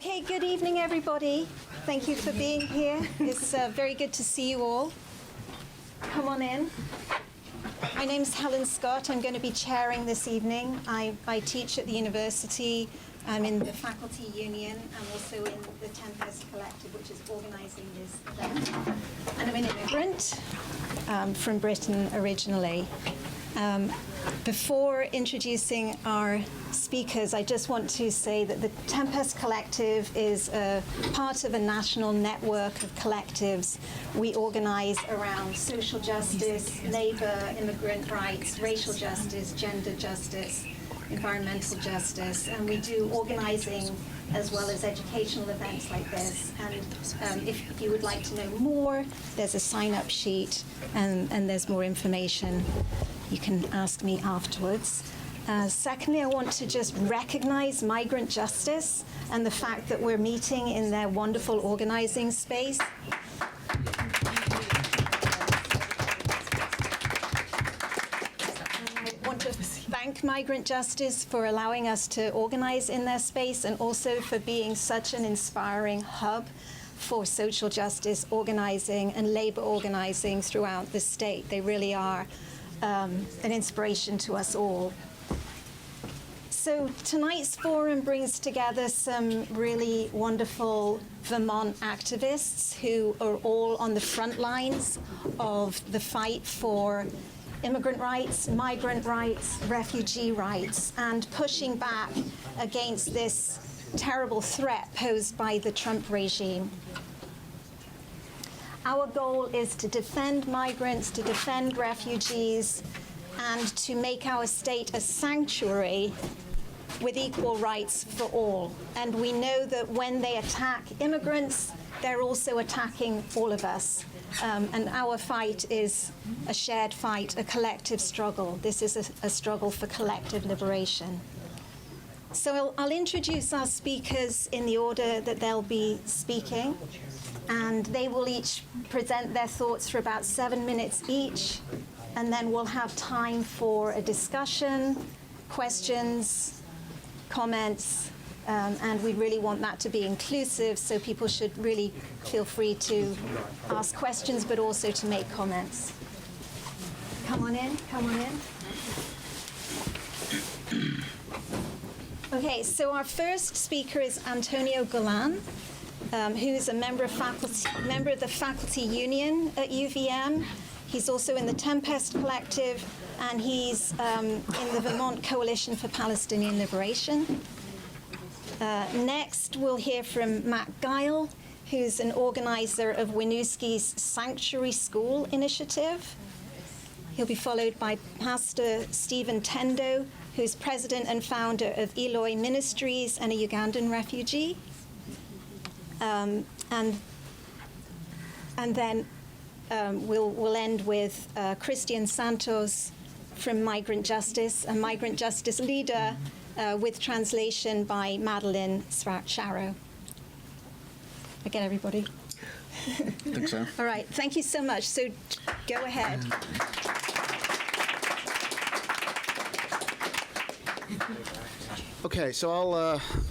Okay, good evening, everybody. Thank you for being here. It's very good to see you all. Come on in. My name's Helen Scott. I'm going to be chairing this evening. I teach at the university. I'm in the faculty union. I'm also in the Tempest Collective, which is organising this event. And I'm an immigrant from Britain originally. Before introducing our speakers, I just want to say that the Tempest Collective is a part of a national network of collectives. We organize around social justice, labor, immigrant rights, racial justice, gender justice, environmental justice, and we do organizing as well as educational events like this. And if you would like to know more, there's a sign-up sheet and there's more information. You can ask me afterwards. Secondly, I want to just recognize migrant justice and the fact that we're meeting in their wonderful organizing space. I want to thank Migrant Justice for allowing us to organize in their space and also for being such an inspiring hub for social justice organizing and labor organizing throughout the state. They really are an inspiration to us all. So tonight's forum brings together some really wonderful Vermont activists who are all on the front lines of the fight for immigrant rights, migrant rights, refugee rights, and pushing back against this terrible threat posed by the Trump regime. Our goal is to defend migrants, to defend refugees, and to make our state a sanctuary with equal rights for all. And we know that when they attack immigrants, they're also attacking all of us. And our fight is a shared fight, a collective struggle. This is a struggle for collective liberation. So I'll introduce our speakers in the order that they'll be speaking. And they will each present their thoughts for about 7 minutes each. And then we'll have time for a discussion, questions, comments, and we really want that to be inclusive, so people should really feel free to ask questions, but also to make comments. Come on in, come on in. Okay, so our first speaker is Antonio Golan, who is a member of the faculty union at UVM. He's also in the Tempest Collective, and he's in the Vermont Coalition for Palestinian Liberation. Next, we'll hear from Matt Geil, who's an organizer of Winooski's Sanctuary School initiative. He'll be followed by Pastor Stephen Tendo, who's president and founder of Eloi Ministries and a Ugandan refugee. And then we'll end with Christian Santos from Migrant Justice, a migrant justice leader with translation by Madeline Sharrow. Again, everybody. I think so. All right, thank you so much. So go ahead. Okay, so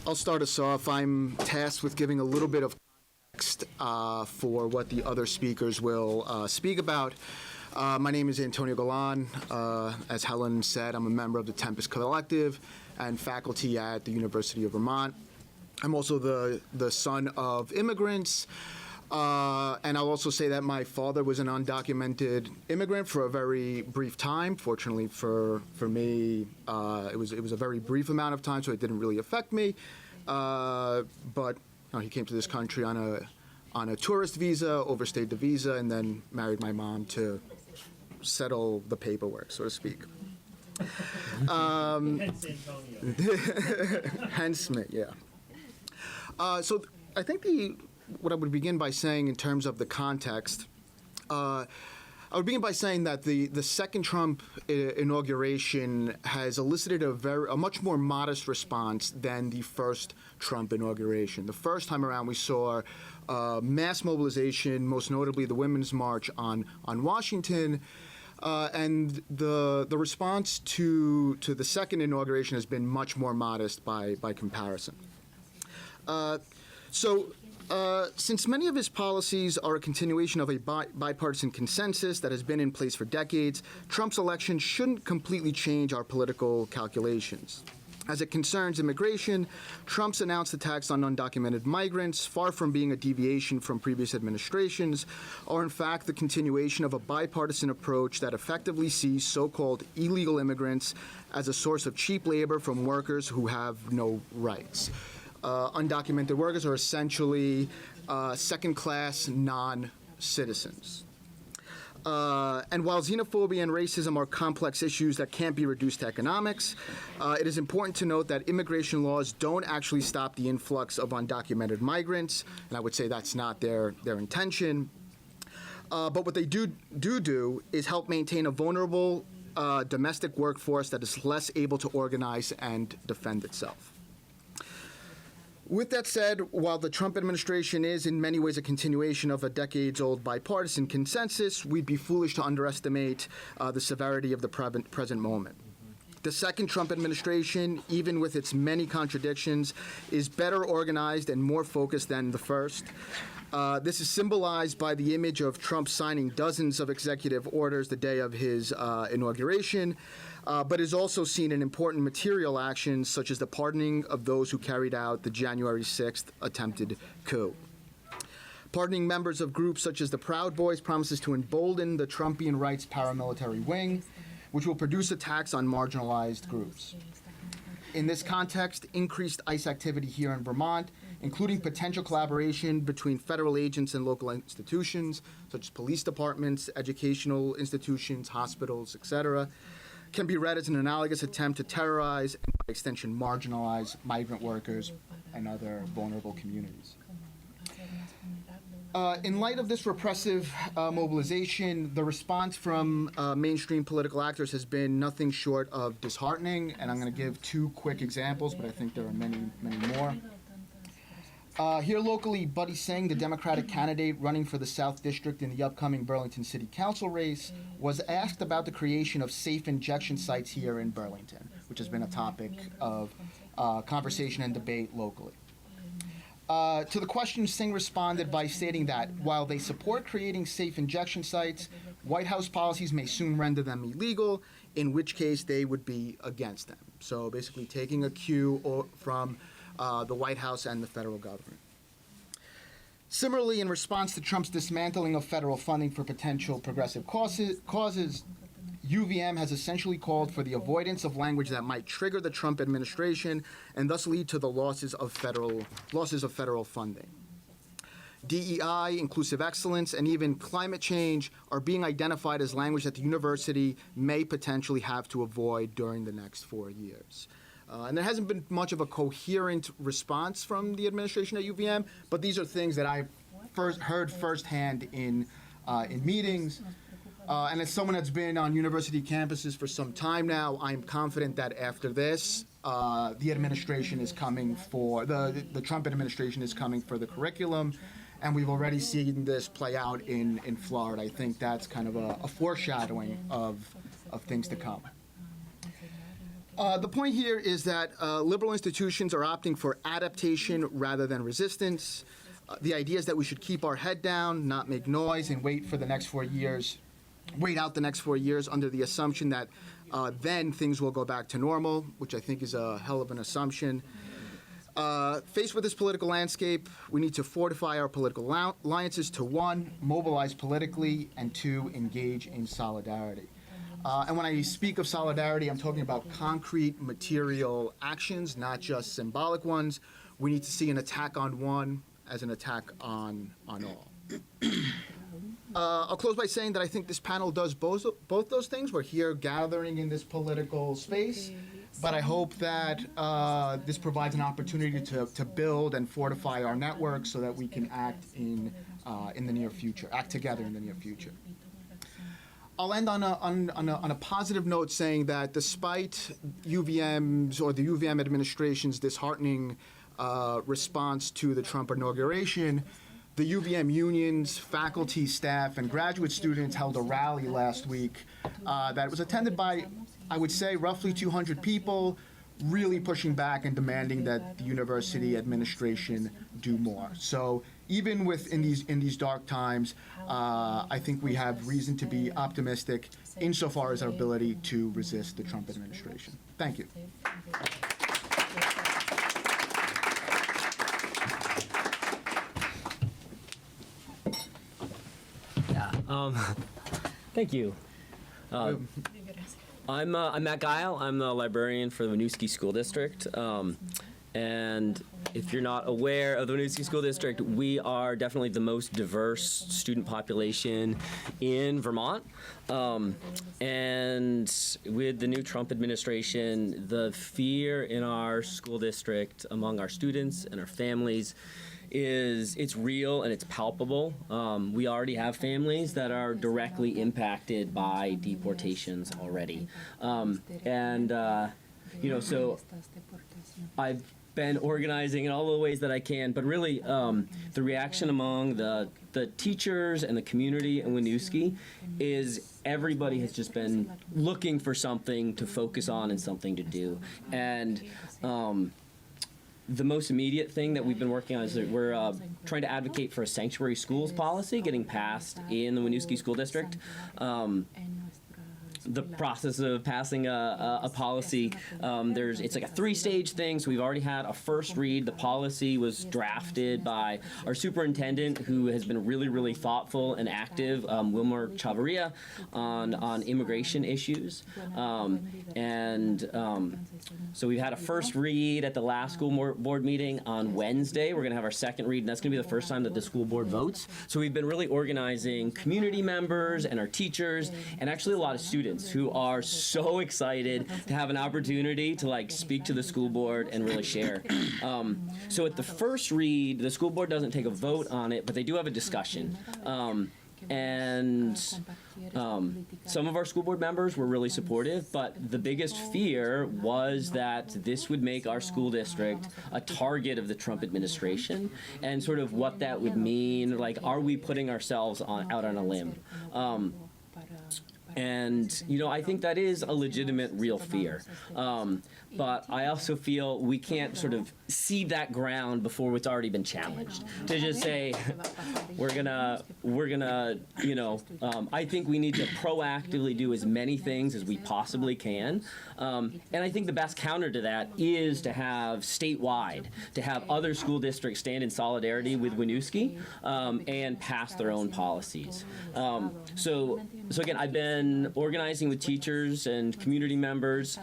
I'll start us off. I'm tasked with giving a little bit of context for what the other speakers will speak about. My name is Antonio Golan. As Helen said, I'm a member of the Tempest Collective and faculty at the University of Vermont. I'm also the son of immigrants. And I'll also say that my father was an undocumented immigrant for a very brief time. Fortunately for me, it was a very brief amount of time, so it didn't really affect me. But he came to this country on a tourist visa, overstayed the visa, and then married my mom to settle the paperwork, so to speak. Hence me, yeah. So I think what I would begin by saying in terms of the context, I would begin by saying that the second Trump inauguration has elicited a much more modest response than the first Trump inauguration. The first time around we saw mass mobilization, most notably the Women's March on Washington, and the response to the second inauguration has been much more modest by comparison. Since many of his policies are a continuation of a bipartisan consensus that has been in place for decades, Trump's election shouldn't completely change our political calculations. As it concerns immigration, Trump's announced attacks on undocumented migrants, far from being a deviation from previous administrations, are in fact the continuation of a bipartisan approach that effectively sees so-called illegal immigrants as a source of cheap labor from workers who have no rights. Undocumented workers are essentially second-class non-citizens. And while xenophobia and racism are complex issues that can't be reduced to economics, it is important to note that immigration laws don't actually stop the influx of undocumented migrants, and I would say that's not their intention. But what they do is help maintain a vulnerable domestic workforce that is less able to organize and defend itself. With that said, while the Trump administration is in many ways a continuation of a decades-old bipartisan consensus, we'd be foolish to underestimate the severity of the present moment. The second Trump administration, even with its many contradictions, is better organized and more focused than the first. This is symbolized by the image of Trump signing dozens of executive orders the day of his inauguration, but is also seen in important material actions such as the pardoning of those who carried out the January 6th attempted coup. Pardoning members of groups such as the Proud Boys promises to embolden the Trumpian rights paramilitary wing, which will produce attacks on marginalized groups. In this context, increased ICE activity here in Vermont, including potential collaboration between federal agents and local institutions, such as police departments, educational institutions, hospitals, etc., can be read as an analogous attempt to terrorize and, by extension, marginalize migrant workers and other vulnerable communities. In light of this repressive mobilization, the response from mainstream political actors has been nothing short of disheartening, and I'm going to give two quick examples, but I think there are many, many more. Here locally, Buddy Singh, the Democratic candidate running for the South District in the upcoming Burlington City Council race, was asked about the creation of safe injection sites here in Burlington, which has been a topic of conversation and debate locally. To the question, Singh responded by stating that while they support creating safe injection sites, White House policies may soon render them illegal, in which case they would be against them. So basically taking a cue from the White House and the federal government. Similarly, in response to Trump's dismantling of federal funding for potential progressive causes, UVM has essentially called for the avoidance of language that might trigger the Trump administration and thus lead to the losses of federal funding. DEI, inclusive excellence, and even climate change are being identified as language that the university may potentially have to avoid during the next 4 years. And there hasn't been much of a coherent response from the administration at UVM, but these are things that I've heard firsthand in meetings. And as someone that's been on university campuses for some time now, I'm confident that after this, the administration is coming for, the Trump administration is coming for the curriculum, and we've already seen this play out in Florida. I think that's kind of a foreshadowing of things to come. The point here is that liberal institutions are opting for adaptation rather than resistance. The idea is that we should keep our head down, not make noise, and wait out the next 4 years under the assumption that then things will go back to normal, which I think is a hell of an assumption. Faced with this political landscape, we need to fortify our political alliances to, 1, mobilize politically, and 2, engage in solidarity. And when I speak of solidarity, I'm talking about concrete material actions, not just symbolic ones. We need to see an attack on one as an attack on all. I'll close by saying that I think this panel does both those things. We're here gathering in this political space, but I hope that this provides an opportunity to build and fortify our network so that we can act in the near future, act together in the near future. I'll end on a positive note, saying that despite UVM's or the UVM administration's disheartening response to the Trump inauguration, the UVM unions, faculty, staff, and graduate students held a rally last week that was attended by, I would say, roughly 200 people really pushing back and demanding that the university administration do more. So even in these dark times, I think we have reason to be optimistic insofar as our ability to resist the Trump administration. Thank you. Thank you. I'm Matt Guile. I'm the librarian for the Winooski School District. And if you're not aware of the Winooski School District, we are definitely the most diverse student population in Vermont. And with the new Trump administration, the fear in our school district among our students and our families it's real and it's palpable. We already have families that are directly impacted by deportations already. So I've been organizing in all the ways that I can, but really the reaction among the teachers and the community in Winooski is everybody has just been looking for something to focus on and something to do. And the most immediate thing that we've been working on is that we're trying to advocate for a sanctuary schools policy getting passed in the Winooski School District. The process of passing a policy, it's like a three-stage thing. So we've already had a first read. The policy was drafted by our superintendent, who has been really, really thoughtful and active, Wilmer Chavarria, on immigration issues. So we've had a first read at the last school board meeting on Wednesday. We're going to have our second read, and that's going to be the first time that the school board votes. So we've been really organizing community members and our teachers, and actually a lot of students who are so excited to have an opportunity to speak to the school board and really share. So at the first read, the school board doesn't take a vote on it, but they do have a discussion. Some of our school board members were really supportive, but the biggest fear was that this would make our school district a target of the Trump administration, and sort of what that would mean. Are we putting ourselves out on a limb? I think that is a legitimate, real fear. But I also feel we can't sort of cede that ground before it's already been challenged. To just say, we're gonna, I think we need to proactively do as many things as we possibly can. And I think the best counter to that is to have statewide, to have other school districts stand in solidarity with Winooski and pass their own policies. So again, I've been organizing with teachers and community members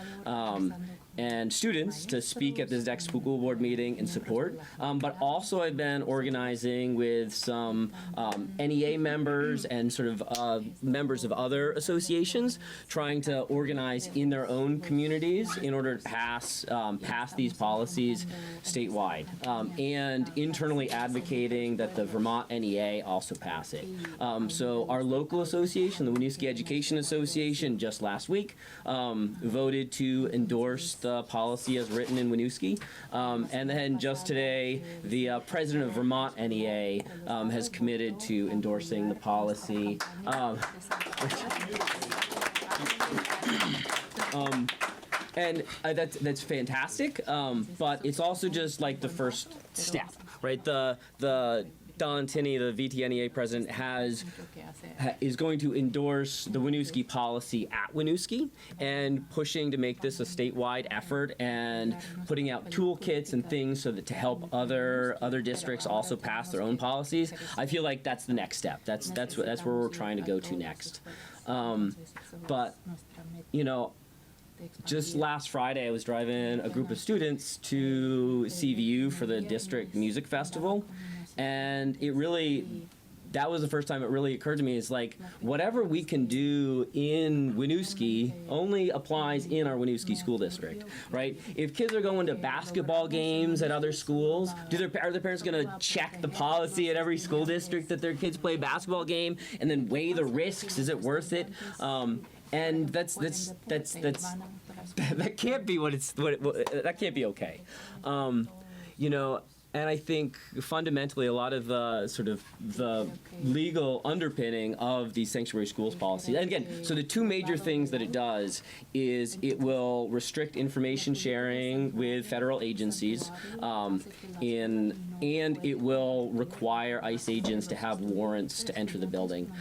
and students to speak at this next school board meeting in support. But also I've been organizing with some NEA members and sort of members of other associations, trying to organize in their own communities in order to pass these policies statewide, and internally advocating that the Vermont NEA also pass it. So our local association, the Winooski Education Association, just last week voted to endorse the policy as written in Winooski. And then just today, the president of Vermont NEA has committed to endorsing the policy. And that's fantastic, but it's also just the first step, right? The Don Tinney, the VTNEA president, is going to endorse the Winooski policy at Winooski and pushing to make this a statewide effort and putting out toolkits and things so that to help other districts also pass their own policies. I feel like that's the next step. That's where we're trying to go to next. But just last Friday, I was driving a group of students to CVU for the district music festival. And that was the first time it really occurred to me, is whatever we can do in Winooski only applies in our Winooski school district, right? If kids are going to basketball games at other schools, are their parents going to check the policy at every school district that their kids play a basketball game and then weigh the risks? Is it worth it? And that can't be that can't be okay. and I think fundamentally a lot of the sort of the legal underpinning of the sanctuary schools policy. And again, so the two major things that it does is it will restrict information sharing with federal agencies, and it will require ICE agents to have warrants to enter the building.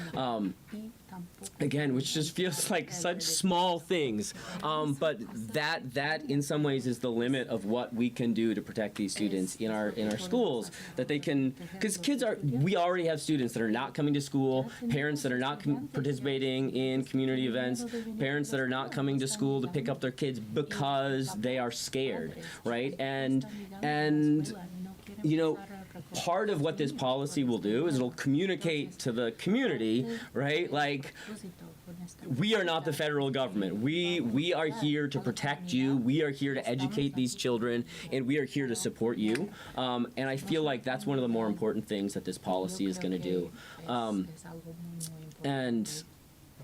Again, which just feels like such small things, but that in some ways is the limit of what we can do to protect these students in our schools. That they can, because we already have students that are not coming to school, parents that are not participating in community events, parents that are not coming to school to pick up their kids because they are scared, right? And you know, part of what this policy will do is it'll communicate to the community, right? Like, we are not the federal government. We are here to protect you. We are here to educate these children, and we are here to support you. And I feel like that's one of the more important things that this policy is going to do. And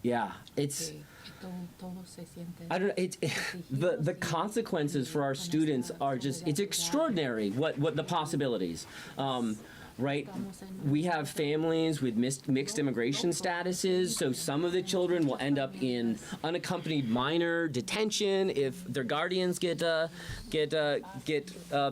yeah, it's. I don't know. The consequences for our students are just, it's extraordinary what the possibilities. Right? We have families with mixed immigration statuses, so some of the children will end up in unaccompanied minor detention if their guardians get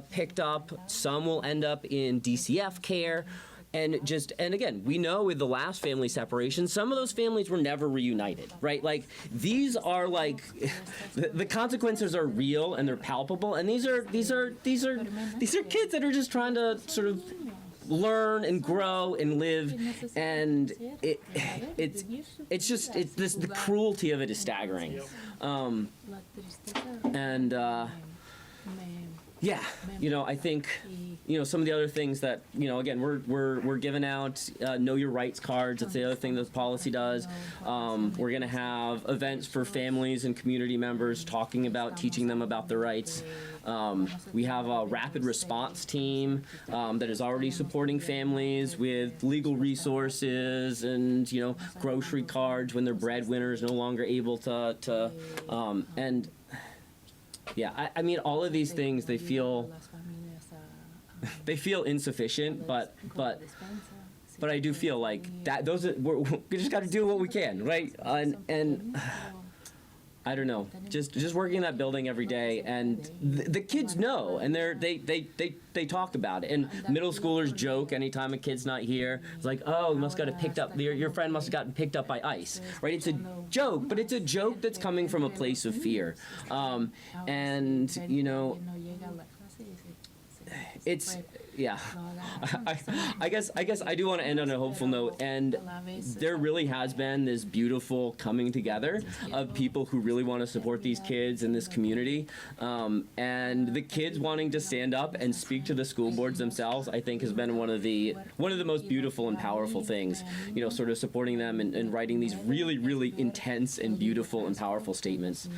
picked up. Some will end up in DCF care. And again, we know with the last family separation, some of those families were never reunited, right? Like, these are like, the consequences are real and they're palpable, and these are kids that are just trying to sort of learn and grow and live, and the cruelty of it is staggering, yeah, you know, I think, you know, some of the other things that, you know, again, we're giving out know your rights cards. That's the other thing this policy does. We're going to have events for families and community members teaching them about their rights. We have a rapid response team that is already supporting families with legal resources and, you know, grocery cards when their breadwinner is no longer able to and yeah, I mean, all of these things, they feel insufficient, but I do feel like that we just got to do what we can, right? And I don't know, just working in that building every day, and the kids know, and they talk about it, and middle schoolers joke anytime a kid's not here. It's like, oh, you must have got picked up. Your friend must have gotten picked up by ICE, right? It's a joke, but it's a joke that's coming from a place of fear, and you know, it's. Yeah, I guess I do want to end on a hopeful note, and there really has been this beautiful coming together of people who really want to support these kids in this community, and the kids wanting to stand up and speak to the school boards themselves, I think, has been one of the most beautiful and powerful things. You know, sort of supporting them and writing these really, really intense and beautiful and powerful statements.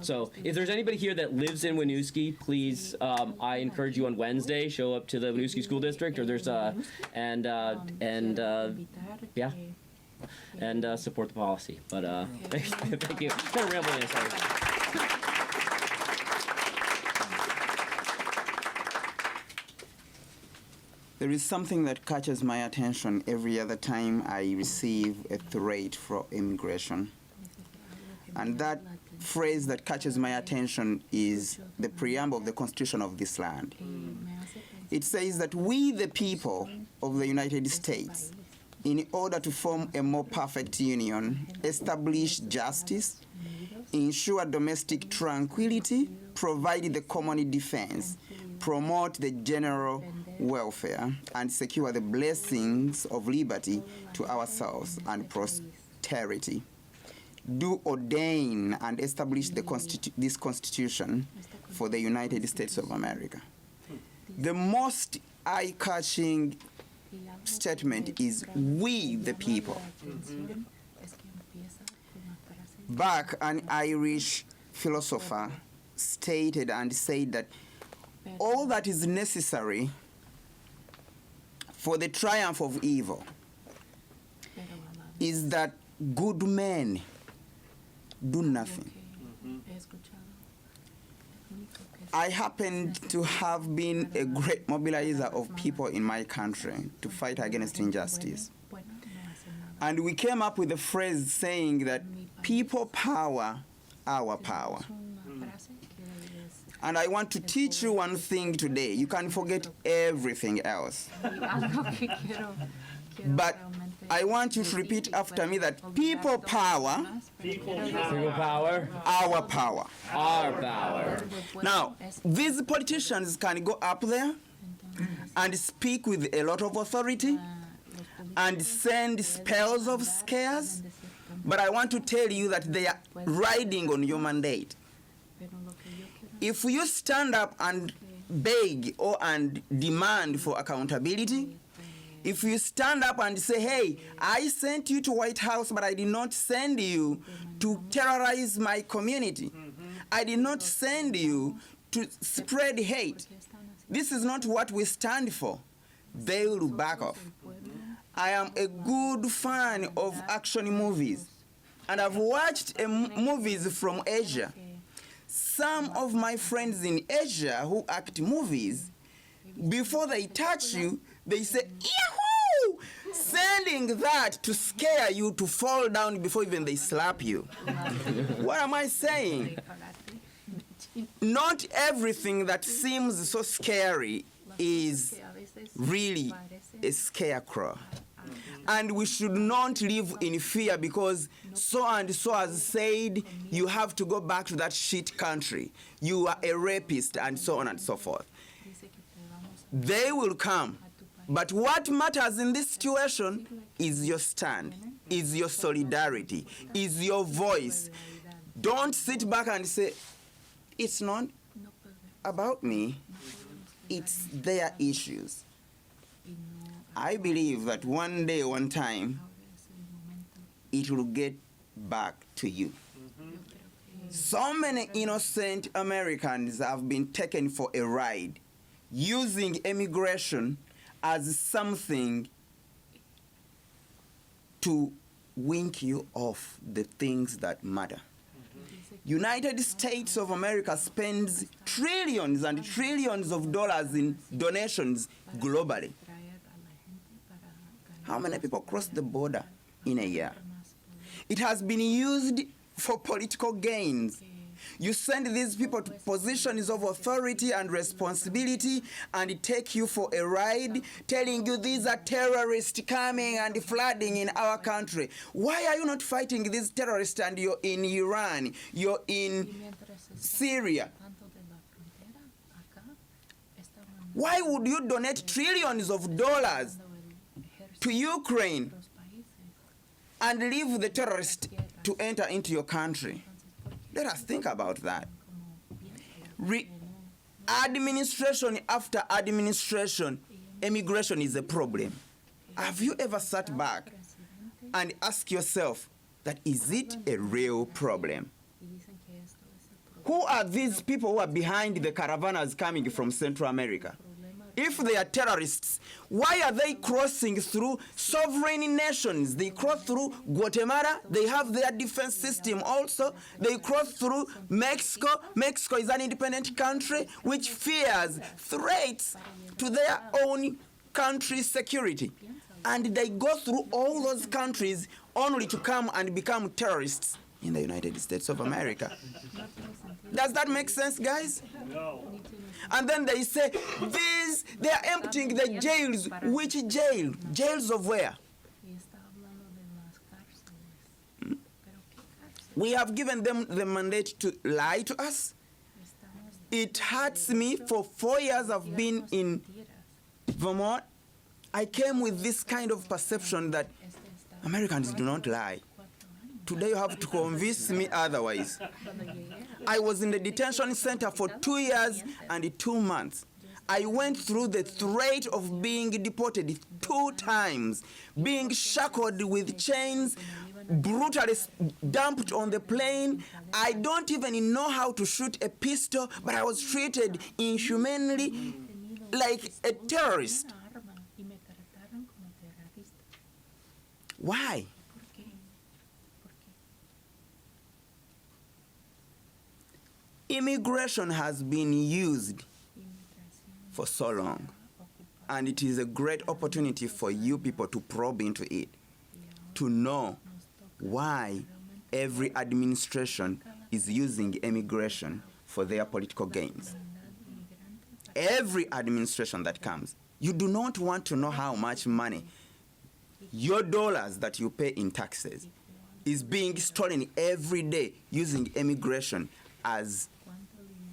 So if there's anybody here that lives in Winooski, please, I encourage you on Wednesday, show up to the Winooski School District, or there's and support the policy. But thank you. Kind of rambling, sorry. There is something that catches my attention every other time I receive a threat from immigration. And that phrase that catches my attention is the preamble of the Constitution of this land. It says that we, the people of the United States, in order to form a more perfect union, establish justice, ensure domestic tranquility, provide the common defense, promote the general welfare, and secure the blessings of liberty to ourselves and posterity. Do ordain and establish this Constitution for the United States of America. The most eye-catching statement is we, the people. Back, an Irish philosopher stated and said that all that is necessary for the triumph of evil is that good men do nothing. I happen to have been a great mobilizer of people in my country to fight against injustice. And we came up with a phrase saying that people power, our power. And I want to teach you one thing today. You can forget everything else. But I want you to repeat after me that people power, People power, our power. our power. Now, these politicians can go up there and speak with a lot of authority and send spells of scares, but I want to tell you that they are riding on your mandate. If you stand up and beg and demand for accountability, if you stand up and say, hey, I sent you to White House, but I did not send you to terrorize my community. I did not send you to spread hate. This is not what we stand for. They will back off. I am a good fan of action movies, and I've watched movies from Asia. Some of my friends in Asia who act movies, before they touch you, they say, yahoo! Sending that to scare you to fall down before even they slap you. What am I saying? Not everything that seems so scary is really a scarecrow. And we should not live in fear because so and so has said you have to go back to that shit country. You are a rapist and so on and so forth. They will come. But what matters in this situation is your stand, is your solidarity, is your voice. Don't sit back and say, it's not about me, it's their issues. I believe that one day, one time, it will get back to you. So many innocent Americans have been taken for a ride, using immigration as something to wink you off the things that matter. United States of America spends trillions and trillions of dollars in donations globally. How many people cross the border in a year? It has been used for political gains. You send these people to positions of authority and responsibility and take you for a ride, telling you these are terrorists coming and flooding in our country. Why are you not fighting these terrorists and you're in Iran, you're in Syria? Why would you donate trillions of dollars to Ukraine and leave the terrorists to enter into your country? Let us think about that. Administration after administration, immigration is a problem. Have you ever sat back and asked yourself that is it a real problem? Who are these people who are behind the caravanas coming from Central America? If they are terrorists, why are they crossing through sovereign nations? They cross through Guatemala. They have their defense system also. They cross through Mexico. Mexico is an independent country which fears threats to their own country's security. And they go through all those countries only to come and become terrorists in the United States of America. Does that make sense, guys? No. And then they say, they are emptying the jails. Which jail? Jails of where? We have given them the mandate to lie to us. It hurts me. For 4 years I've been in Vermont. I came with this kind of perception that Americans do not lie. Today you have to convince me otherwise. I was in the detention center for 2 years and 2 months. I went through the threat of being deported 2 times, being shackled with chains, brutally dumped on the plane. I don't even know how to shoot a pistol, but I was treated inhumanely like a terrorist. Why? Immigration has been used for so long, and it is a great opportunity for you people to probe into it, to know why every administration is using immigration for their political gains. Every administration that comes, you do not want to know how much money, your dollars that you pay in taxes, is being stolen every day using immigration as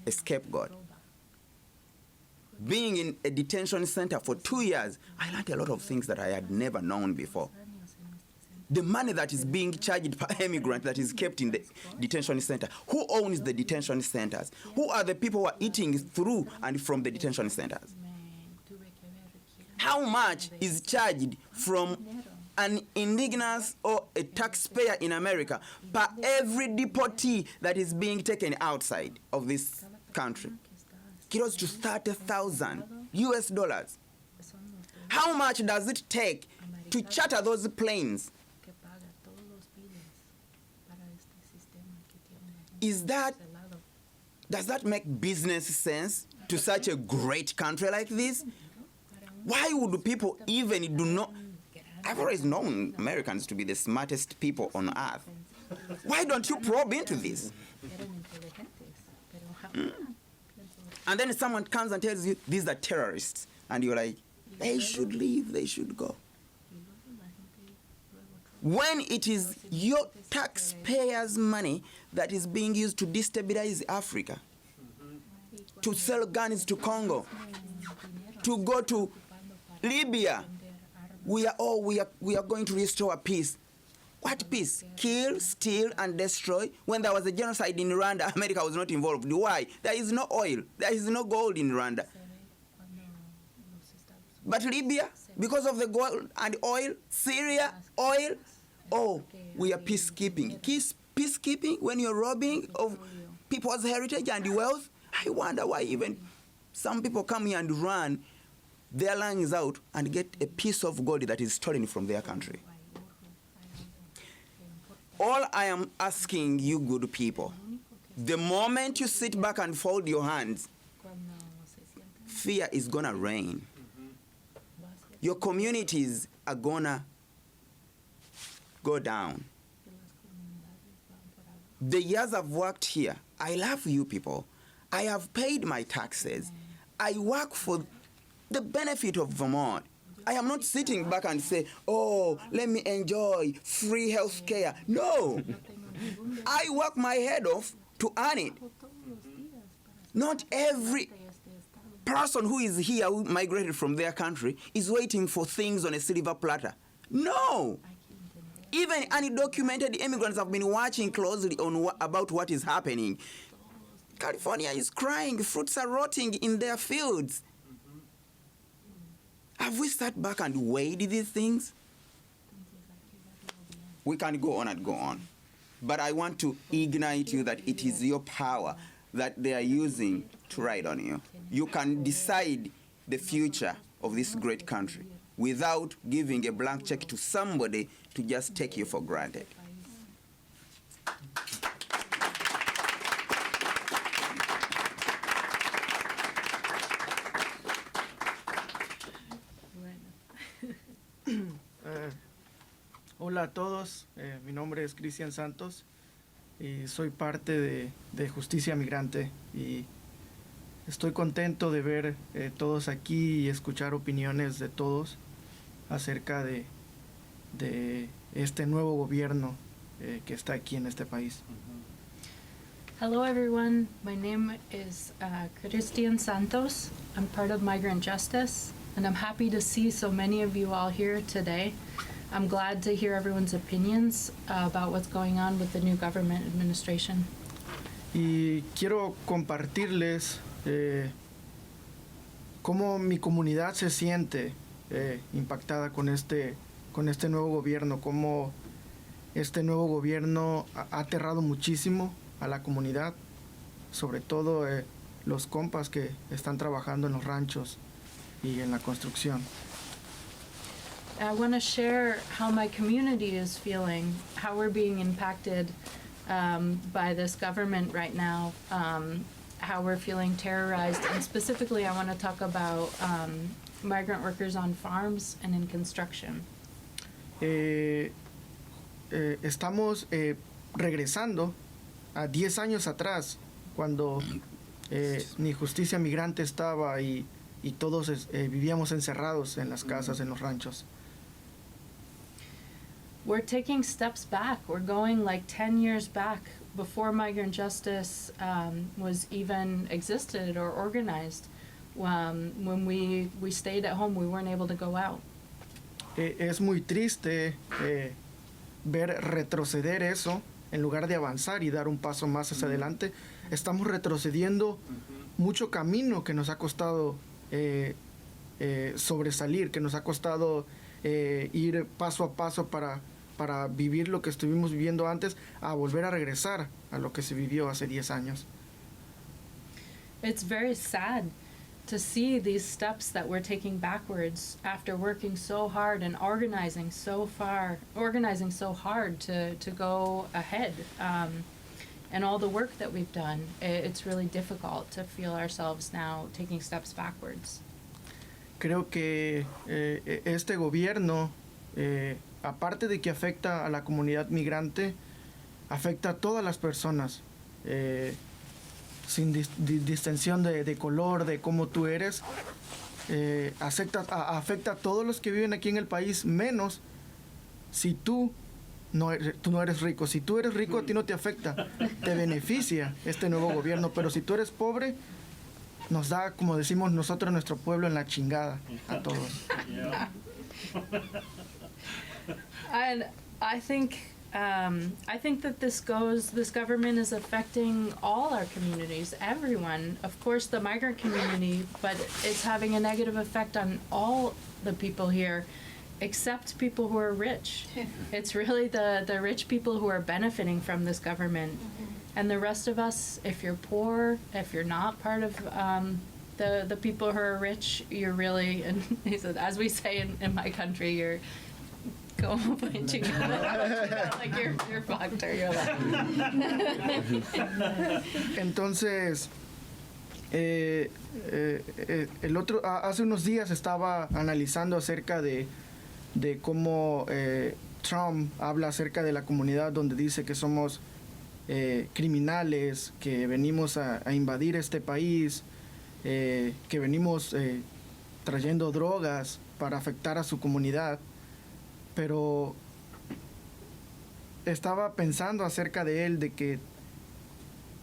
a scapegoat. Being in a detention center for 2 years, I learned a lot of things that I had never known before. The money that is being charged per immigrant that is kept in the detention center. Who owns the detention centers? Who are the people who are eating through and from the detention centers? How much is charged from an indigenous or a taxpayer in America per every deportee that is being taken outside of this country? Close to 30,000 US dollars. How much does it take to charter those planes? Does that make business sense to such a great country like this? Why would people even do not? I've always known Americans to be the smartest people on earth. Why don't you probe into this? And then someone comes and tells you, these are terrorists. And you're like, they should leave, they should go. When it is your taxpayers' money that is being used to destabilize Africa, to sell guns to Congo, to go to Libya, we are going to restore peace. What peace? Kill, steal, and destroy? When there was a genocide in Rwanda, America was not involved. Why? There is no oil. There is no gold in Rwanda. But Libya, because of the gold and oil, Syria, oil, oh, we are peacekeeping. Peacekeeping when you're robbing of people's heritage and wealth? I wonder why even some people come here and run their lungs out and get a piece of gold that is stolen from their country. All I am asking you good people, the moment you sit back and fold your hands, fear is gonna reign. Your communities are gonna go down. The years I've worked here, I love you people. I have paid my taxes. I work for the benefit of Vermont. I am not sitting back and say, oh, let me enjoy free health care. No. I work my head off to earn it. Not every person who is here, who migrated from their country, is waiting for things on a silver platter. No. Even undocumented immigrants have been watching closely on about what is happening. California is crying. Fruits are rotting in their fields. Have we sat back and weighed these things? We can go on and go on. But I want to ignite you that it is your power that they are using to ride on you. You can decide the future of this great country without giving a blank check to somebody to just take you for granted. Hola a todos, mi nombre es Cristian Santos y soy parte de Justicia Migrante y estoy contento de ver todos aquí y escuchar opiniones de todos acerca de este nuevo gobierno que está aquí en este país. Hello everyone, my name is Cristian Santos. I'm part of Migrant Justice and I'm happy to see so many of you all here today. I'm glad to hear everyone's opinions about what's going on with the new government administration. Y quiero compartirles cómo mi comunidad se siente impactada con este nuevo gobierno, cómo este nuevo gobierno ha aterrado muchísimo a la comunidad, sobre todo los compas que están trabajando en los ranchos y en la construcción. I want to share how my community is feeling, how we're being impacted by this government right now, how we're feeling terrorized. And specifically, I want to talk about migrant workers on farms and in construction. Estamos regresando a 10 años atrás, cuando ni justicia migrante estaba y todos vivíamos encerrados en las casas, en los ranchos. We're taking steps back. We're going like 10 years back before migrant justice was even existed or organized. When we stayed at home, we weren't able to go out. Es muy triste ver retroceder eso en lugar de avanzar y dar un paso más hacia adelante. Estamos retrocediendo mucho camino que nos ha costado sobresalir, que nos ha costado ir paso a paso para vivir lo que estuvimos viviendo antes, a volver a regresar a lo que se vivió hace 10 años. It's very sad to see these steps that we're taking backwards after working so hard and organizing so hard to go ahead. And all the work that we've done, it's really difficult to feel ourselves now taking steps backwards. Creo que este gobierno, aparte de que afecta a la comunidad migrante, afecta a todas las personas, sin distinción de color, de cómo tú eres. Afecta a todos los que viven aquí en el país, menos si tú no eres rico. Si tú eres rico, a ti no te afecta, te beneficia este nuevo gobierno, pero si tú eres pobre, nos da, como decimos nosotros, nuestro pueblo en la chingada a todos. And I think that this government is affecting all our communities, everyone. Of course, the migrant community, but it's having a negative effect on all the people here, except people who are rich. It's really the rich people who are benefiting from this government. And the rest of us, if you're poor, if you're not part of the people who are rich, you're really, and he said, as we say in my country, you're como like you're fucked or you're like. Entonces, hace unos días estaba analizando acerca de cómo Trump habla acerca de la comunidad, donde dice que somos criminales, que venimos a invadir este país, que venimos trayendo drogas para afectar a su comunidad. Pero estaba pensando acerca de él, de que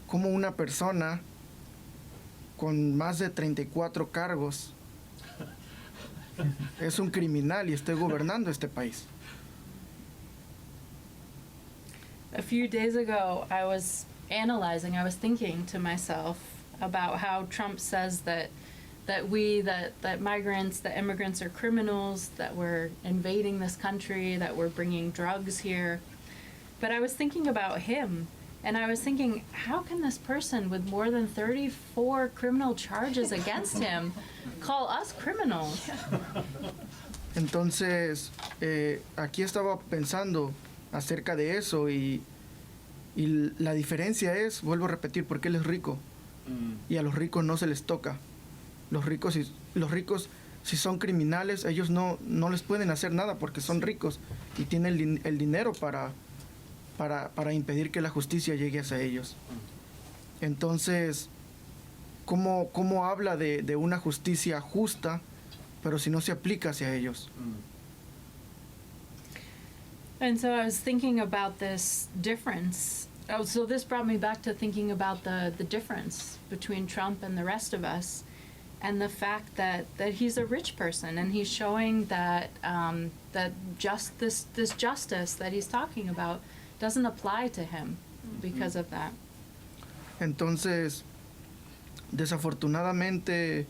como una persona con más de 34 cargos es un criminal y estoy gobernando este país. A few days ago, I was thinking to myself about how Trump says that migrants, that immigrants are criminals, that we're invading this country, that we're bringing drugs here. But I was thinking about him, and I was thinking, how can this person with more than 34 criminal charges against him call us criminals? Entonces, aquí estaba pensando acerca de eso y la diferencia es, vuelvo a repetir, porque él es rico y a los ricos no se les toca. Los ricos, si son criminales, ellos no les pueden hacer nada porque son ricos y tienen el dinero para impedir que la justicia llegue hacia ellos. Entonces, ¿cómo habla de una justicia justa, pero si no se aplica hacia ellos? And so I was thinking about this difference. Oh, so this brought me back to thinking about the difference between Trump and the rest of us, and the fact that he's a rich person, and he's showing that just this justice that he's talking about doesn't apply to him because of that. Entonces, desafortunadamente,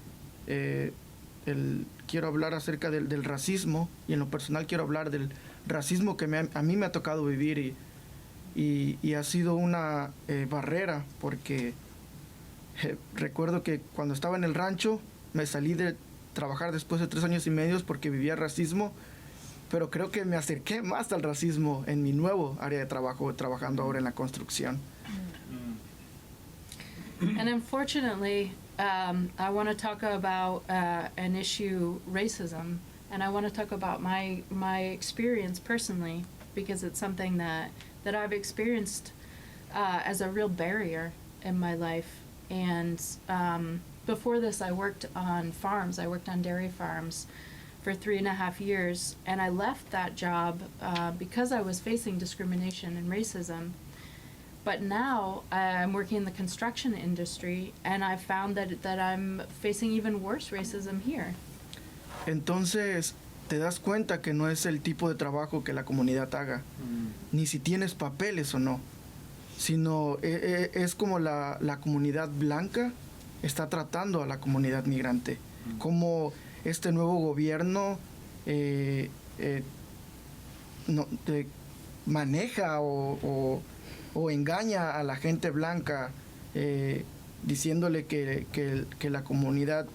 quiero hablar acerca del racismo, y en lo personal quiero hablar del racismo que a mí me ha tocado vivir y ha sido una barrera, porque recuerdo que cuando estaba en el rancho me salí de trabajar después de 3 años y medio porque vivía racismo pero creo que me acerqué más al racismo en mi nuevo área de trabajo, trabajando ahora en la construcción. And unfortunately, I want to talk about an issue, racism, and I want to talk about my experience personally, because it's something that I've experienced as a real barrier in my life. And before this, I worked on farms. I worked on dairy farms for 3.5 years, and I left that job because I was facing discrimination and racism. But now I'm working in the construction industry, and I found that I'm facing even worse racism here. Entonces, te das cuenta que no es el tipo de trabajo que la comunidad haga, ni si tienes papeles o no, sino es como la comunidad blanca está tratando a la comunidad migrante, como este nuevo gobierno maneja o engaña a la gente blanca, diciéndole que la comunidad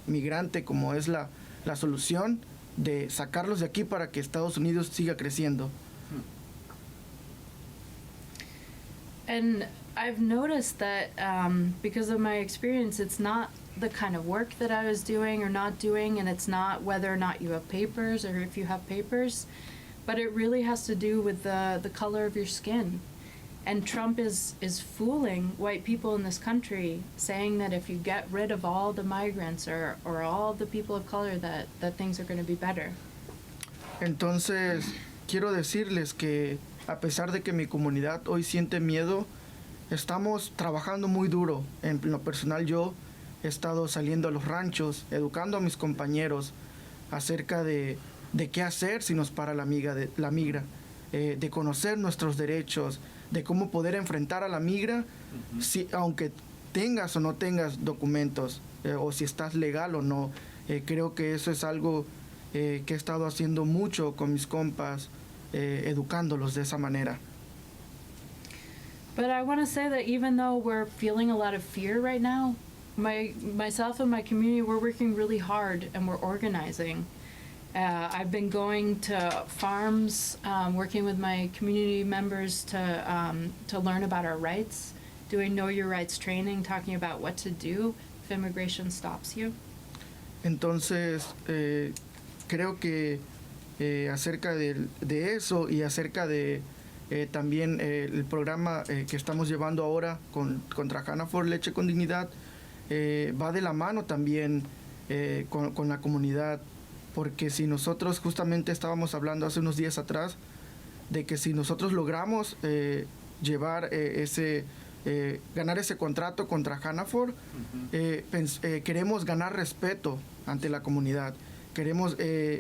migrante como es la solución de sacarlos de aquí para que Estados Unidos siga creciendo. And I've noticed that because of my experience, it's not the kind of work that I was doing or not doing, and it's not whether or not you have papers or if you have papers, but it really has to do with the color of your skin. And Trump is fooling white people in this country, saying that if you get rid of all the migrants or all the people of color, that things are going to be better. Entonces, quiero decirles que a pesar de que mi comunidad hoy siente miedo, estamos trabajando muy duro. En lo personal, yo he estado saliendo a los ranchos, educando a mis compañeros acerca de qué hacer si nos para la migra, de conocer nuestros derechos, de cómo poder enfrentar a la migra, si, aunque tengas o no tengas documentos, o si estás legal o no. Creo que eso es algo que he estado haciendo mucho con mis compas, educándolos de esa manera. But I want to say that even though we're feeling a lot of fear right now, myself and my community, we're working really hard and we're organizing. I've been going to farms, working with my community members to learn about our rights, doing Know Your Rights training, talking about what to do if immigration stops you. Entonces, creo que acerca de eso y acerca de también el programa que estamos llevando ahora contra Hannaford, Leche con Dignidad, va de la mano también con la comunidad. Porque si nosotros justamente estábamos hablando hace unos días atrás de que si nosotros logramos ganar ese contrato contra Hannaford, queremos ganar respeto ante la comunidad, queremos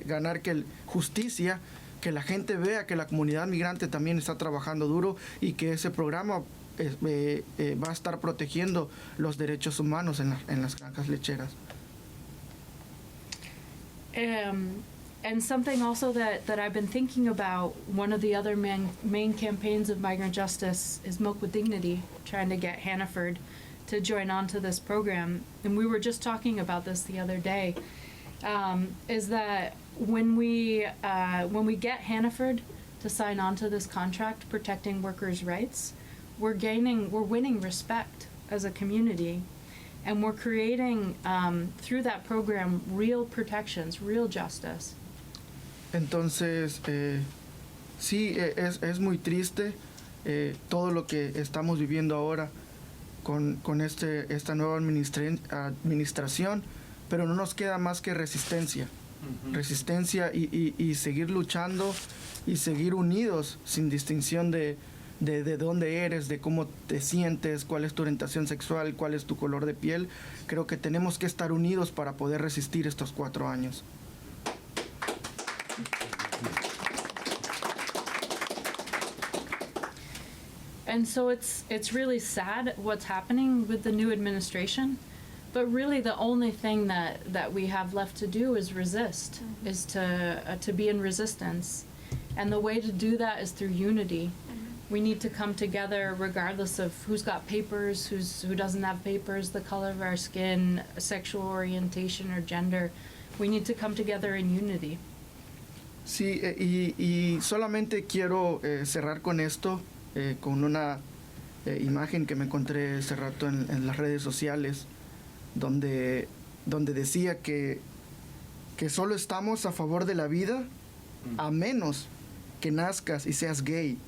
ganar justicia, que la gente vea que la comunidad migrante también está trabajando duro y que ese programa va a estar protegiendo los derechos humanos en las granjas lecheras. And something also that I've been thinking about, one of the other main campaigns of migrant justice is Milk with Dignity, trying to get Hannaford to join on to this program. And we were just talking about this the other day, is that when we get Hannaford to sign on to this contract protecting workers' rights, we're winning respect as a community. And we're creating, through that program, real protections, real justice. Entonces, sí, es muy triste todo lo que estamos viviendo ahora con esta nueva administración, pero no nos queda más que resistencia. Resistencia y seguir luchando y seguir unidos sin distinción de dónde eres, de cómo te sientes, cuál es tu orientación sexual, cuál es tu color de piel. Creo que tenemos que estar unidos para poder resistir estos 4 años. And so it's really sad what's happening with the new administration, but really the only thing that we have left to do is resist, is to be in resistance. And the way to do that is through unity. We need to come together regardless of who's got papers, who doesn't have papers, the color of our skin, sexual orientation or gender. We need to come together in unity. Sí, y solamente quiero cerrar con esto, con una imagen que me encontré hace rato en las redes sociales, donde decía que solo estamos a favor de la vida a menos que nazcas y seas gay,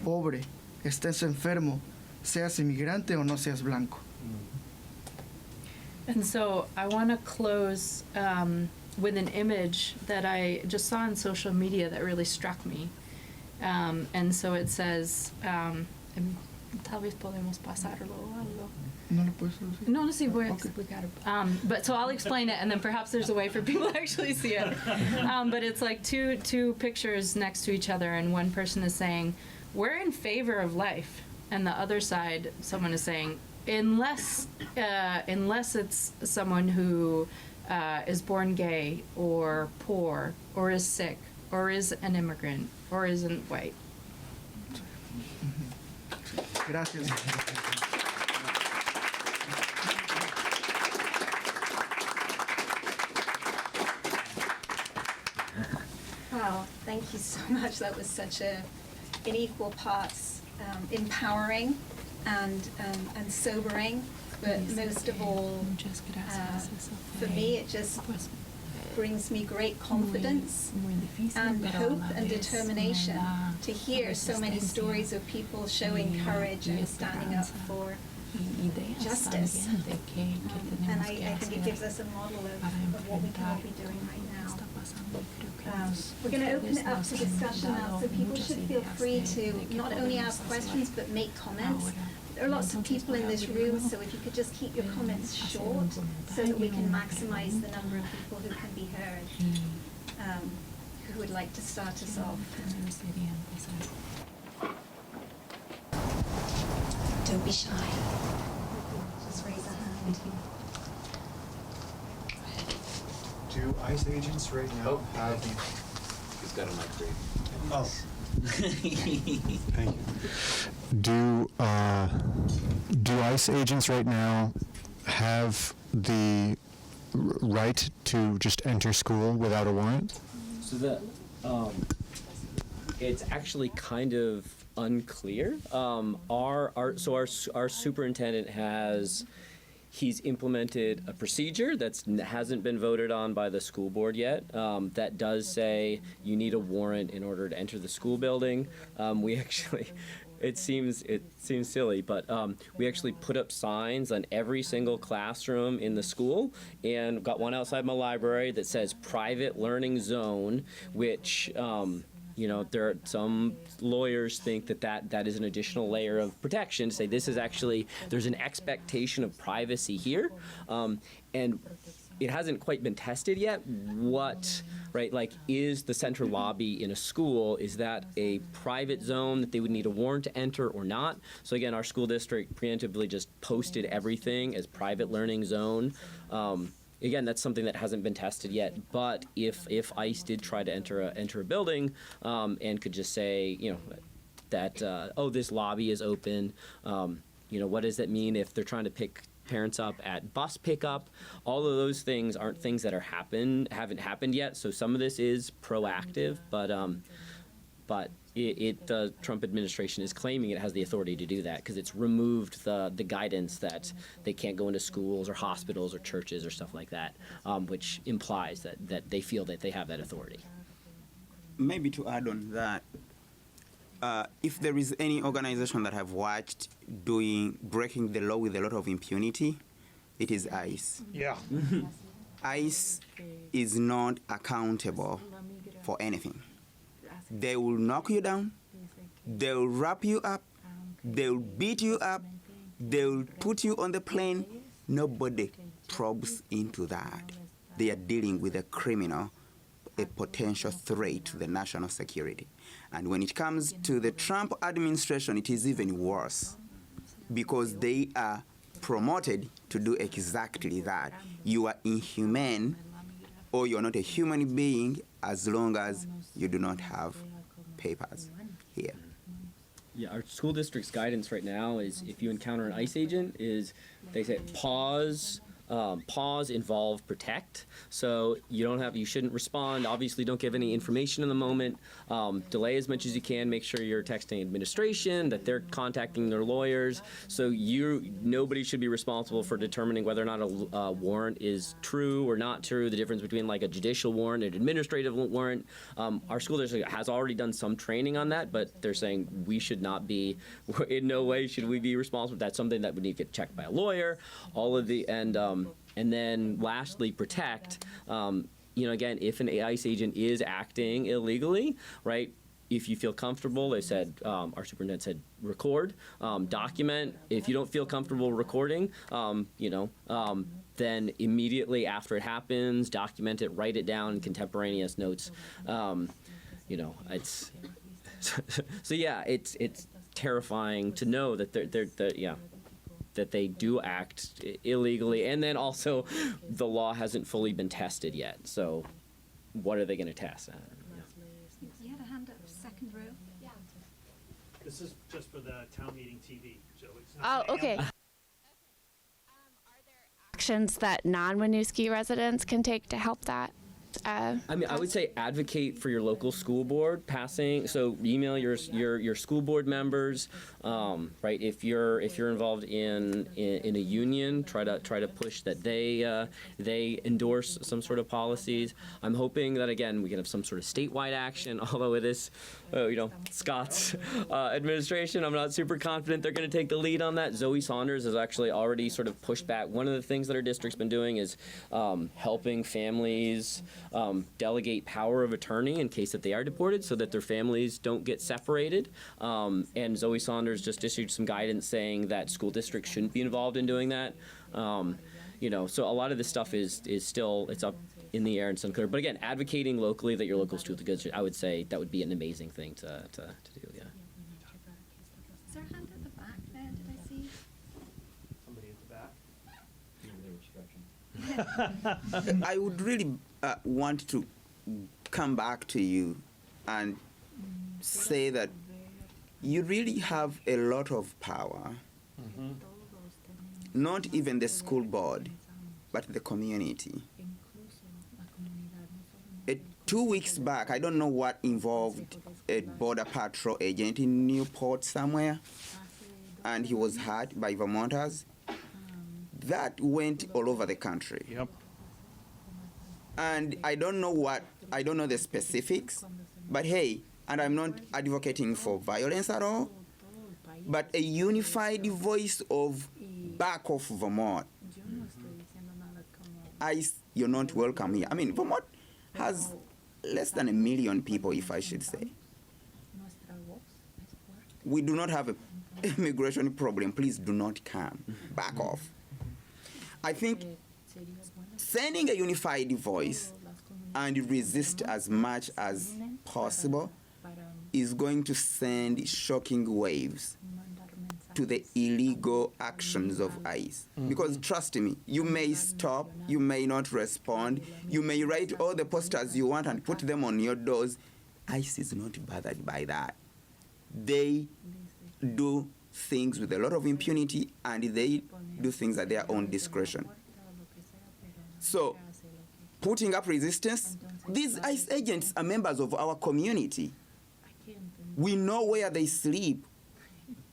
pobre, estés enfermo, seas inmigrante o no seas blanco. And so I want to close with an image that I just saw on social media that really struck me. And so it says, tal vez podemos pasarlo algo. ¿No lo puedes traducir? No, no, sí, voy a Okay. explicar. But so I'll explain it, and then perhaps there's a way for people to actually see it. But it's like two pictures next to each other, and one person is saying, "We're in favor of life," and the other side, someone is saying, "Unless it's someone who is born gay or poor or is sick or is an immigrant or isn't white." Gracias. Wow, thank you so much. That was such in equal parts empowering and sobering, but most of all, for me, it just brings me great confidence and hope and determination to hear so many stories of people showing courage and standing up for justice. And I think it gives us a model of what we can all be doing right now. We're going to open it up to discussion now, so people should feel free to not only ask questions but make comments. There are lots of people in this room, so if you could just keep your comments short so that we can maximize the number of people who can be heard. Who would like to start us off? Don't be shy. Just raise a hand. Do ICE agents right now have... He's got a mic for you. Oh. Thank you. Do ICE agents right now have the right to just enter school without a warrant? So it's actually kind of unclear. Our superintendent he's implemented a procedure that hasn't been voted on by the school board yet. That does say you need a warrant in order to enter the school building. We actually, it seems silly, but we actually put up signs on every single classroom in the school, and got one outside my library that says "Private Learning Zone," which. There are some lawyers think that is an additional layer of protection to say this is actually, there's an expectation of privacy here. And it hasn't quite been tested yet. Is the central lobby in a school, is that a private zone that they would need a warrant to enter or not? So again, our school district preemptively just posted everything as private learning zone. Again, that's something that hasn't been tested yet. But if ICE did try to enter a building and could just say, that this lobby is open, what does that mean if they're trying to pick parents up at bus pickup? All of those things aren't things that haven't happened yet. So some of this is proactive, but the Trump administration is claiming it has the authority to do that because it's removed the guidance that they can't go into schools or hospitals or churches or stuff like that, which implies that they feel that they have that authority. Maybe to add on that, if there is any organization that have watched breaking the law with a lot of impunity, it is ICE. Yeah. ICE is not accountable for anything. They will knock you down, they will wrap you up, they will beat you up, they will put you on the plane. Nobody probes into that. They are dealing with a criminal, a potential threat to the national security. And when it comes to the Trump administration, it is even worse because they are promoted to do exactly that. You are inhumane or you're not a human being as long as you do not have papers here. Yeah, our school district's guidance right now is if you encounter an ICE agent, is they say pause, pause, involve, protect. So you shouldn't respond. Obviously, don't give any information in the moment. Delay as much as you can. Make sure you're texting administration, that they're contacting their lawyers. So nobody should be responsible for determining whether or not a warrant is true or not true. The difference between like a judicial warrant and an administrative warrant. Our school district has already done some training on that, but they're saying we should not be. In no way should we be responsible. That's something that would need to get checked by a lawyer. All of the and then lastly, protect. Again, if an ICE agent is acting illegally, right? If you feel comfortable, they said, our superintendent said, record, document. If you don't feel comfortable recording, then immediately after it happens, document it, write it down, contemporaneous notes. It's so yeah, it's terrifying to know that that they do act illegally, and then also the law hasn't fully been tested yet. So, what are they going to test? You had a hand up, second row. Yeah. This is just for the Town Meeting TV, so it's Oh, not okay. Are there actions that non-Winooski residents can take to help that? I would say advocate for your local school board passing. So email your school board members, right? If you're involved in a union, try to push that they endorse some sort of policies. I'm hoping that again we can have some sort of statewide action. Although it is, Scott's administration, I'm not super confident they're going to take the lead on that. Zoe Saunders has actually already sort of pushed back. One of the things that our district's been doing is helping families. Delegate power of attorney in case that they are deported so that their families don't get separated. And Zoe Saunders just issued some guidance saying that school districts shouldn't be involved in doing that. So a lot of this stuff is still, it's up in the air and it's unclear. But again, advocating locally that your local school district, I would say that would be an amazing thing to do, yeah. Is there a hand at the back there? Did I see? somebody at the back. I would really want to come back to you and say that you really have a lot of power. Not even the school board, but the community. 2 weeks back, I don't know what involved a border patrol agent in Newport somewhere, and he was hurt by Vermonters. That went all over the country. Yep. And I don't know the specifics, but hey, and I'm not advocating for violence at all, but a unified voice of back off Vermont. You're not welcome here. I mean, Vermont has less than 1 million people, if I should say. We do not have an immigration problem. Please do not come. Back off. I think sending a unified voice and resist as much as possible is going to send shocking waves to the illegal actions of ICE. Because trust me, you may stop, you may not respond, you may write all the posters you want and put them on your doors. ICE is not bothered by that. They do things with a lot of impunity and they do things at their own discretion. So, putting up resistance, these ICE agents are members of our community. We know where they sleep.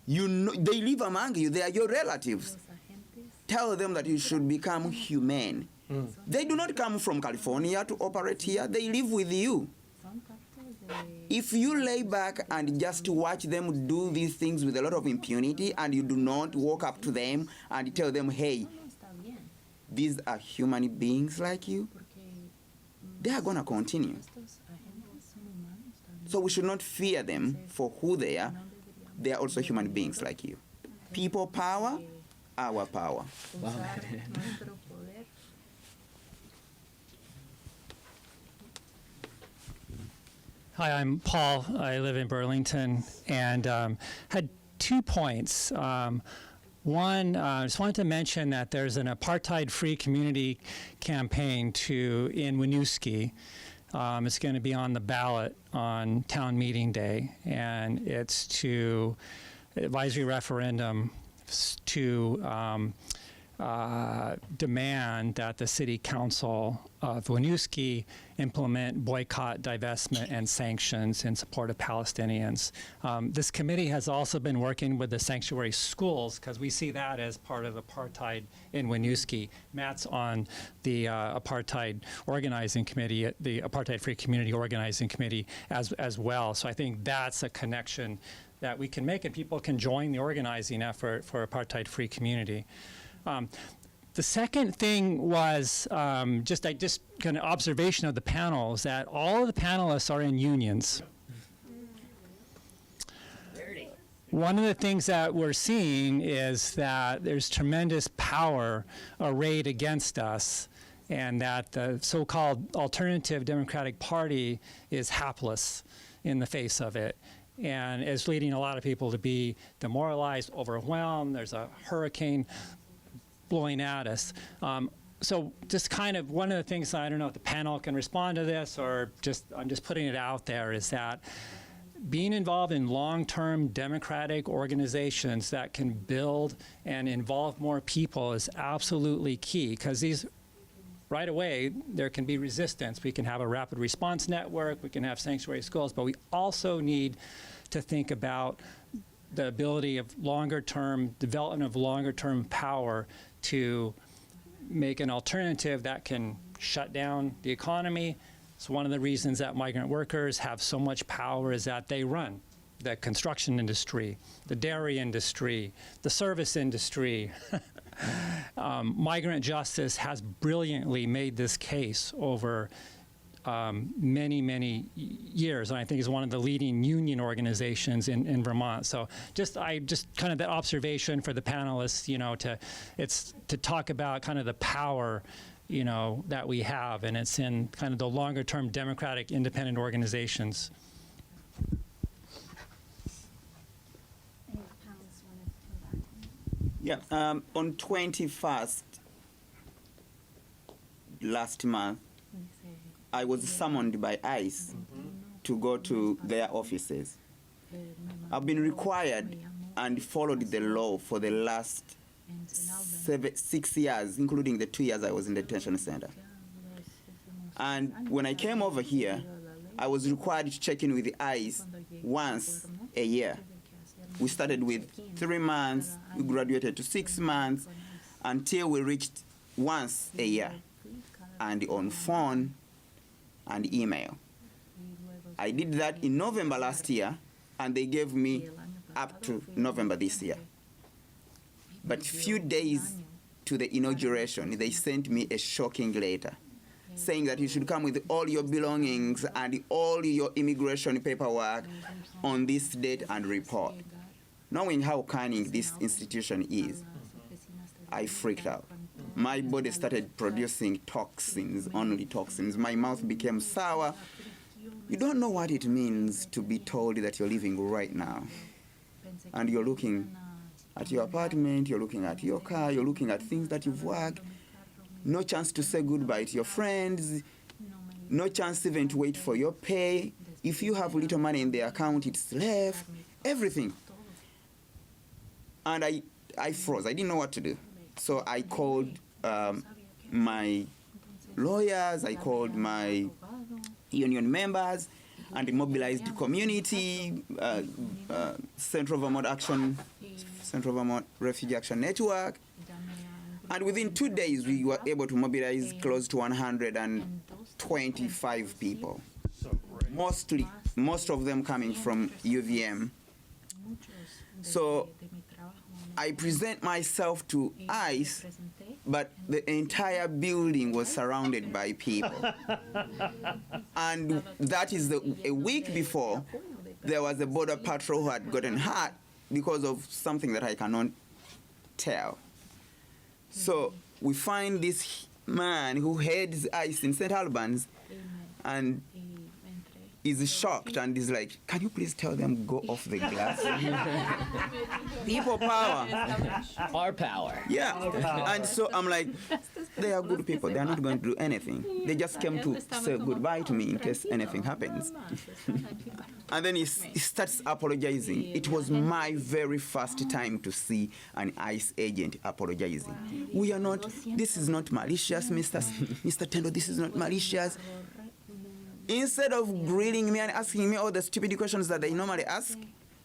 You know, they live among you. They are your relatives. Tell them that you should become humane. They do not come from California to operate here. They live with you. If you lay back and just watch them do these things with a lot of impunity and you do not walk up to them and tell them, hey, these are human beings like you, they are going to continue. So we should not fear them for who they are. They are also human beings like you. People power, our power. Wow. Hi, I'm Paul. I live in Burlington and had 2 points. One, I just wanted to mention that there's an apartheid-free community campaign in Winooski. It's going to be on the ballot on Town Meeting Day, and it's to advisory referendum to demand that the City Council of Winooski implement boycott, divestment, and sanctions in support of Palestinians. This committee has also been working with the sanctuary schools because we see that as part of apartheid in Winooski. Matt's on the apartheid organizing committee, the Apartheid Free Community Organizing Committee as well. So I think that's a connection that we can make, and people can join the organizing effort for apartheid free community. The second thing was just kind of observation of the panels that all of the panelists are in unions. One of the things that we're seeing is that there's tremendous power arrayed against us, and that the so-called alternative Democratic Party is hapless in the face of it, and is leading a lot of people to be demoralized, overwhelmed. There's a hurricane blowing at us. So just kind of one of the things, I don't know if the panel can respond to this, or I'm just putting it out there, is that being involved in long-term democratic organizations that can build and involve more people is absolutely key, because these, right away, there can be resistance. We can have a rapid response network, we can have sanctuary schools, but we also need to think about the ability of longer-term development of longer-term power to make an alternative that can shut down the economy. So one of the reasons that migrant workers have so much power is that they run the construction industry, the dairy industry, the service industry. Migrant Justice has brilliantly made this case over many, many years, and I think is one of the leading union organizations in Vermont. So just kind of that observation for the panelists, you know, to talk about kind of the power, you know, that we have, and it's in kind of the longer term democratic independent organizations. Yeah, on 21st last month, I was summoned by ICE to go to their offices. I've been required and followed the law for the last 6 years, including the 2 years I was in the detention center. And when I came over here, I was required to check in with the ICE once a year. We started with 3 months, we graduated to 6 months, until we reached once a year, and on phone and email. I did that in November last year, and they gave me up to November this year. But few days to the inauguration, they sent me a shocking letter saying that you should come with all your belongings and all your immigration paperwork on this date and report. Knowing how cunning this institution is, I freaked out. My body started producing toxins, only toxins. My mouth became sour. You don't know what it means to be told that you're living right now. And you're looking at your apartment, you're looking at your car, you're looking at things that you've worked. No chance to say goodbye to your friends. No chance even to wait for your pay. If you have little money in the account, it's left. Everything. And I froze. I didn't know what to do. So I called my lawyers, I called my union members, and mobilized the community, Central Vermont Refugee Action Network. And within 2 days, we were able to mobilize close to 125 people. Most of them coming from UVM. So I present myself to ICE, but the entire building was surrounded by people. And that is a week before, there was a border patrol who had gotten hurt because of something that I cannot tell. So we find this man who heads ICE in St. Albans, and is shocked and is like, can you please tell them go off the glass? People power. Our power. Yeah. And so I'm like, they are good people. They are not going to do anything. They just came to say goodbye to me in case anything happens. And then he starts apologizing. It was my very first time to see an ICE agent apologizing. We are not, this is not malicious, Mr. Tendo, this is not malicious. Instead of grilling me and asking me all the stupid questions that they normally ask,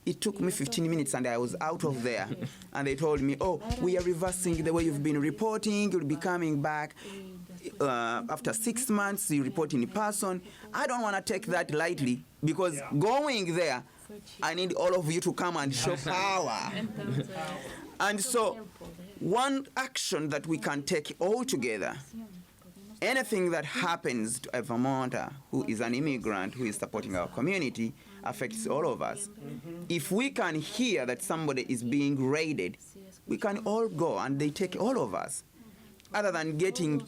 it took me 15 minutes and I was out of there. And they told me, oh, we are reversing the way you've been reporting. You'll be coming back after 6 months. You report in person. I don't want to take that lightly because going there, I need all of you to come and show power. And so one action that we can take all together, anything that happens to a Vermonter who is an immigrant who is supporting our community affects all of us. If we can hear that somebody is being raided, we can all go and they take all of us. Other than getting,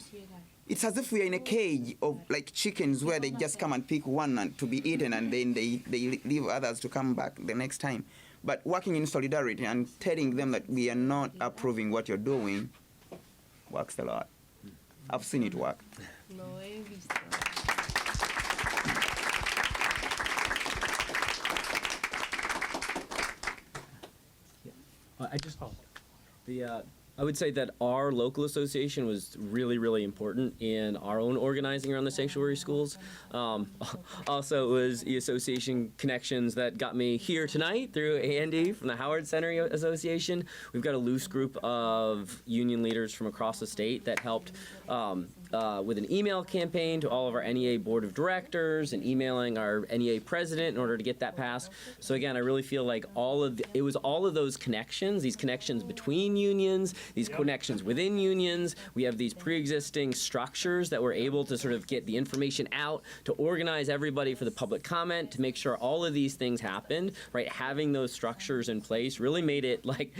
it's as if we are in a cage of like chickens where they just come and pick one and to be eaten and then they leave others to come back the next time. But working in solidarity and telling them that we are not approving what you're doing works a lot. I've seen it work. I would say that our local association was really, really important in our own organizing around the sanctuary schools. Also, it was the association connections that got me here tonight through Andy from the Howard Center Association. We've got a loose group of union leaders from across the state that helped with an email campaign to all of our NEA board of directors and emailing our NEA president in order to get that passed. So again, I really feel like it was all of those connections, these connections between unions, these connections within unions. We have these pre-existing structures that we're able to sort of get the information out, to organize everybody for the public comment, to make sure all of these things happened, right? Having those structures in place really made it like,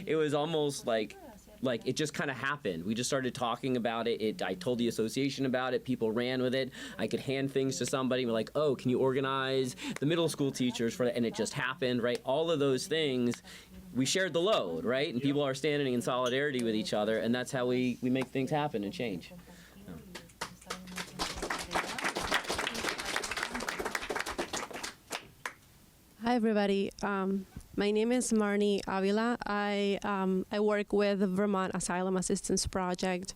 it was almost like it just kind of happened. We just started talking about it. I told the association about it. People ran with it. I could hand things to somebody. We're like, oh, can you organize the middle school teachers for that? And it just happened, right? All of those things, we shared the load, right? And people are standing in solidarity with each other, and that's how we make things happen and change. Hi, everybody. My name is Marnie Avila. I work with the Vermont Asylum Assistance Project.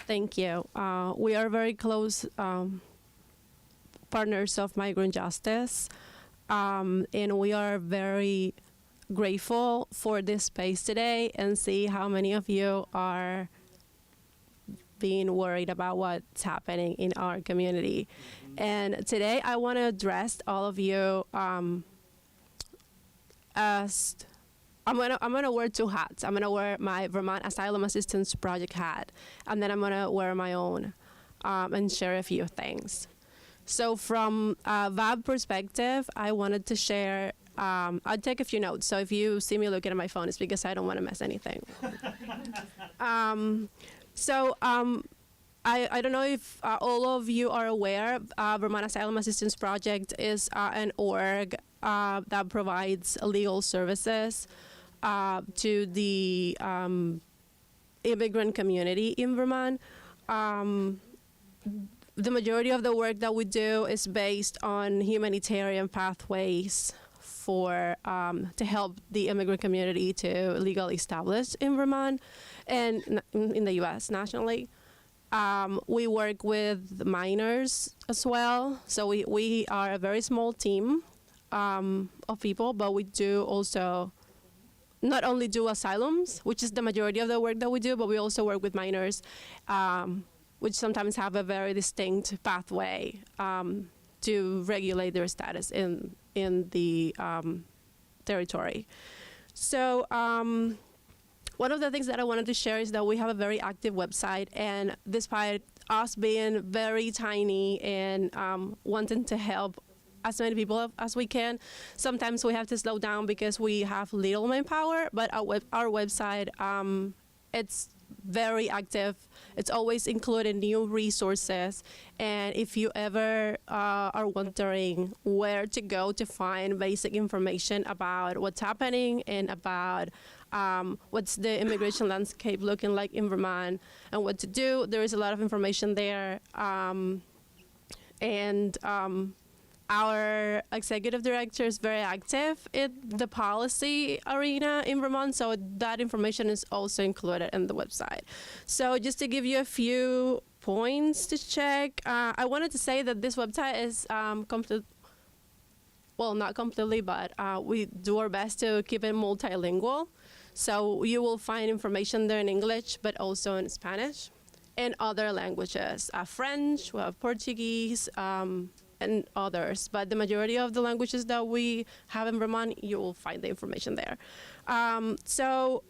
Thank you. We are very close partners of Migrant Justice, and we are very grateful for this space today and see how many of you are being worried about what's happening in our community. And today I want to address all of you as I'm gonna wear two hats. I'm gonna wear my Vermont Asylum Assistance Project hat, and then I'm gonna wear my own and share a few things. So from a VAB perspective, I wanted to share, I'll take a few notes. So if you see me looking at my phone, it's because I don't want to miss anything. I don't know if all of you are aware, Vermont Asylum Assistance Project is an org that provides legal services to the immigrant community in Vermont. The majority of the work that we do is based on humanitarian pathways for to help the immigrant community to legally establish in Vermont and in the U.S. nationally. We work with minors as well. So we are a very small team of people, but we do also not only do asylums, which is the majority of the work that we do, but we also work with minors, which sometimes have a very distinct pathway to regulate their status in the territory. So one of the things that I wanted to share is that we have a very active website, and despite us being very tiny and wanting to help as many people as we can, sometimes we have to slow down because we have little manpower, but our website, it's very active. It's always including new resources. And if you ever are wondering where to go to find basic information about what's happening and about what's the immigration landscape looking like in Vermont and what to do, there is a lot of information there. Our executive director is very active in the policy arena in Vermont, so that information is also included in the website. So just to give you a few points to check, I wanted to say that this website is not completely, but we do our best to keep it multilingual. So you will find information there in English, but also in Spanish and other languages, French, we have Portuguese, and others, but the majority of the languages that we have in Vermont, you will find the information there. So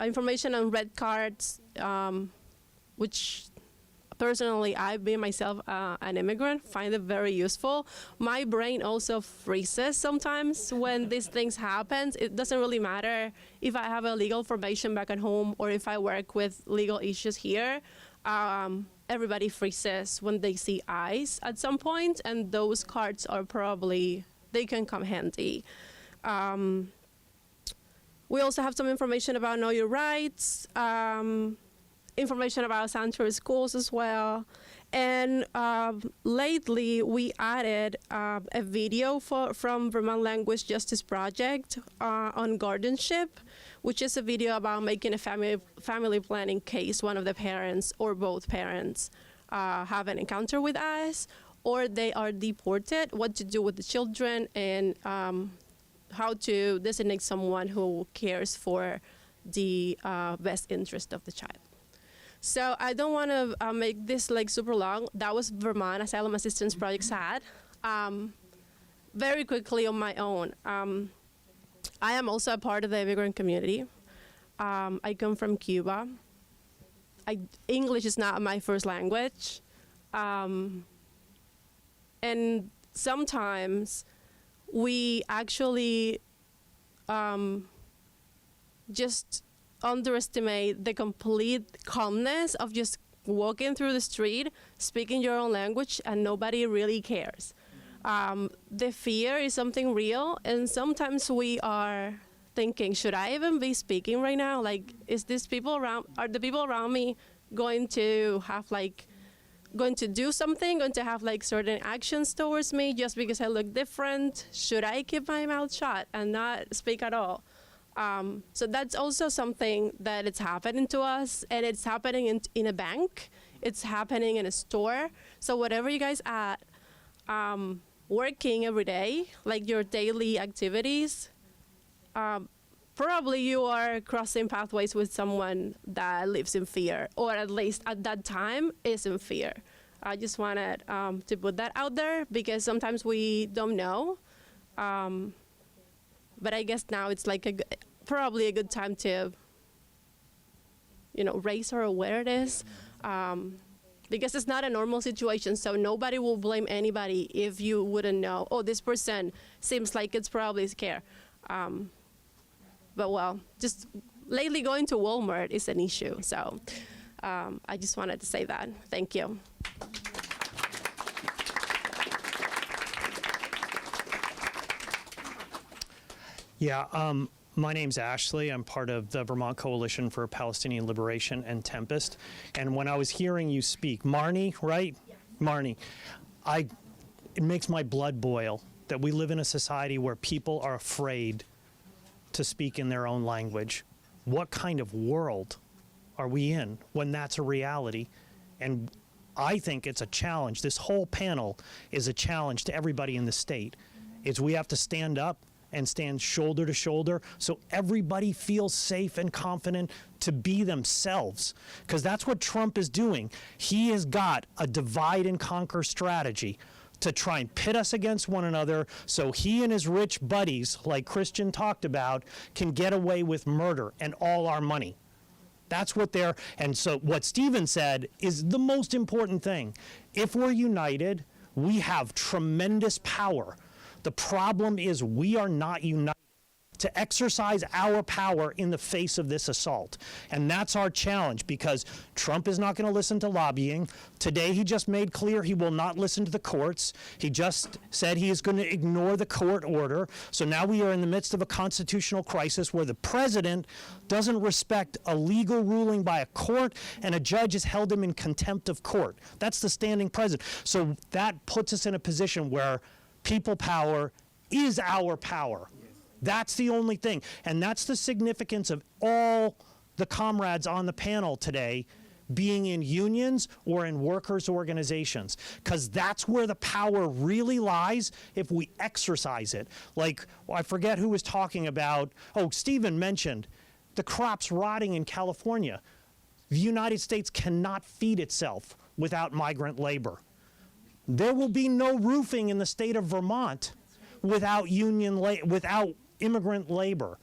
information on red cards, which personally, I being myself an immigrant, find it very useful. My brain also freezes sometimes when these things happen. It doesn't really matter if I have a legal formation back at home or if I work with legal issues here. Everybody freezes when they see eyes at some point, and those cards are probably, they can come handy. We also have some information about Know Your Rights, information about sanctuary schools as well. And lately, we added a video from Vermont Language Justice Project on guardianship, which is a video about making a family planning case. One of the parents or both parents have an encounter with us, or they are deported, what to do with the children, and how to designate someone who cares for the best interest of the child. So I don't want to make this like super long. That was Vermont Asylum Assistance Project SAD. Very quickly on my own. I am also a part of the immigrant community. I come from Cuba. English is not my first language. And sometimes we actually just underestimate the complete calmness of just walking through the street, speaking your own language, and nobody really cares. The fear is something real, and sometimes we are thinking, should I even be speaking right now? Like, are the people around me going to do something, going to have like certain actions towards me just because I look different? Should I keep my mouth shut and not speak at all? So that's also something that it's happening to us, and it's happening in a bank. It's happening in a store. So whatever you guys are working every day, like your daily activities, probably you are crossing pathways with someone that lives in fear, or at least at that time is in fear. I just wanted to put that out there because sometimes we don't know. But I guess now it's like probably a good time to, raise our awareness, because it's not a normal situation. So nobody will blame anybody if you wouldn't know, oh, this person seems like it's probably scared. But just lately going to Walmart is an issue. So I just wanted to say that. Thank you. Yeah, my name's Ashley. I'm part of the Vermont Coalition for Palestinian Liberation and Tempest. And when I was hearing you speak, Marnie, right? Yes. Marnie, it makes my blood boil that we live in a society where people are afraid to speak in their own language. What kind of world are we in when that's a reality? And I think it's a challenge. This whole panel is a challenge to everybody in the state. We have to stand up and stand shoulder to shoulder so everybody feels safe and confident to be themselves. Because that's what Trump is doing. He has got a divide and conquer strategy to try and pit us against one another so he and his rich buddies, like Christian talked about, can get away with murder and all our money. That's what and so what Stephen said is the most important thing. If we're united, we have tremendous power. The problem is we are not united to exercise our power in the face of this assault. And that's our challenge, because Trump is not going to listen to lobbying. Today he just made clear he will not listen to the courts. He just said he is going to ignore the court order. So now we are in the midst of a constitutional crisis where the president doesn't respect a legal ruling by a court, and a judge has held him in contempt of court. That's the standing president. So that puts us in a position where people power is our power. That's the only thing. And that's the significance of all the comrades on the panel today being in unions or in workers' organizations, because that's where the power really lies if we exercise it. Like, I forget who was talking about, Stephen mentioned the crops rotting in California. The United States cannot feed itself without migrant labor. There will be no roofing in the state of Vermont without without immigrant labor.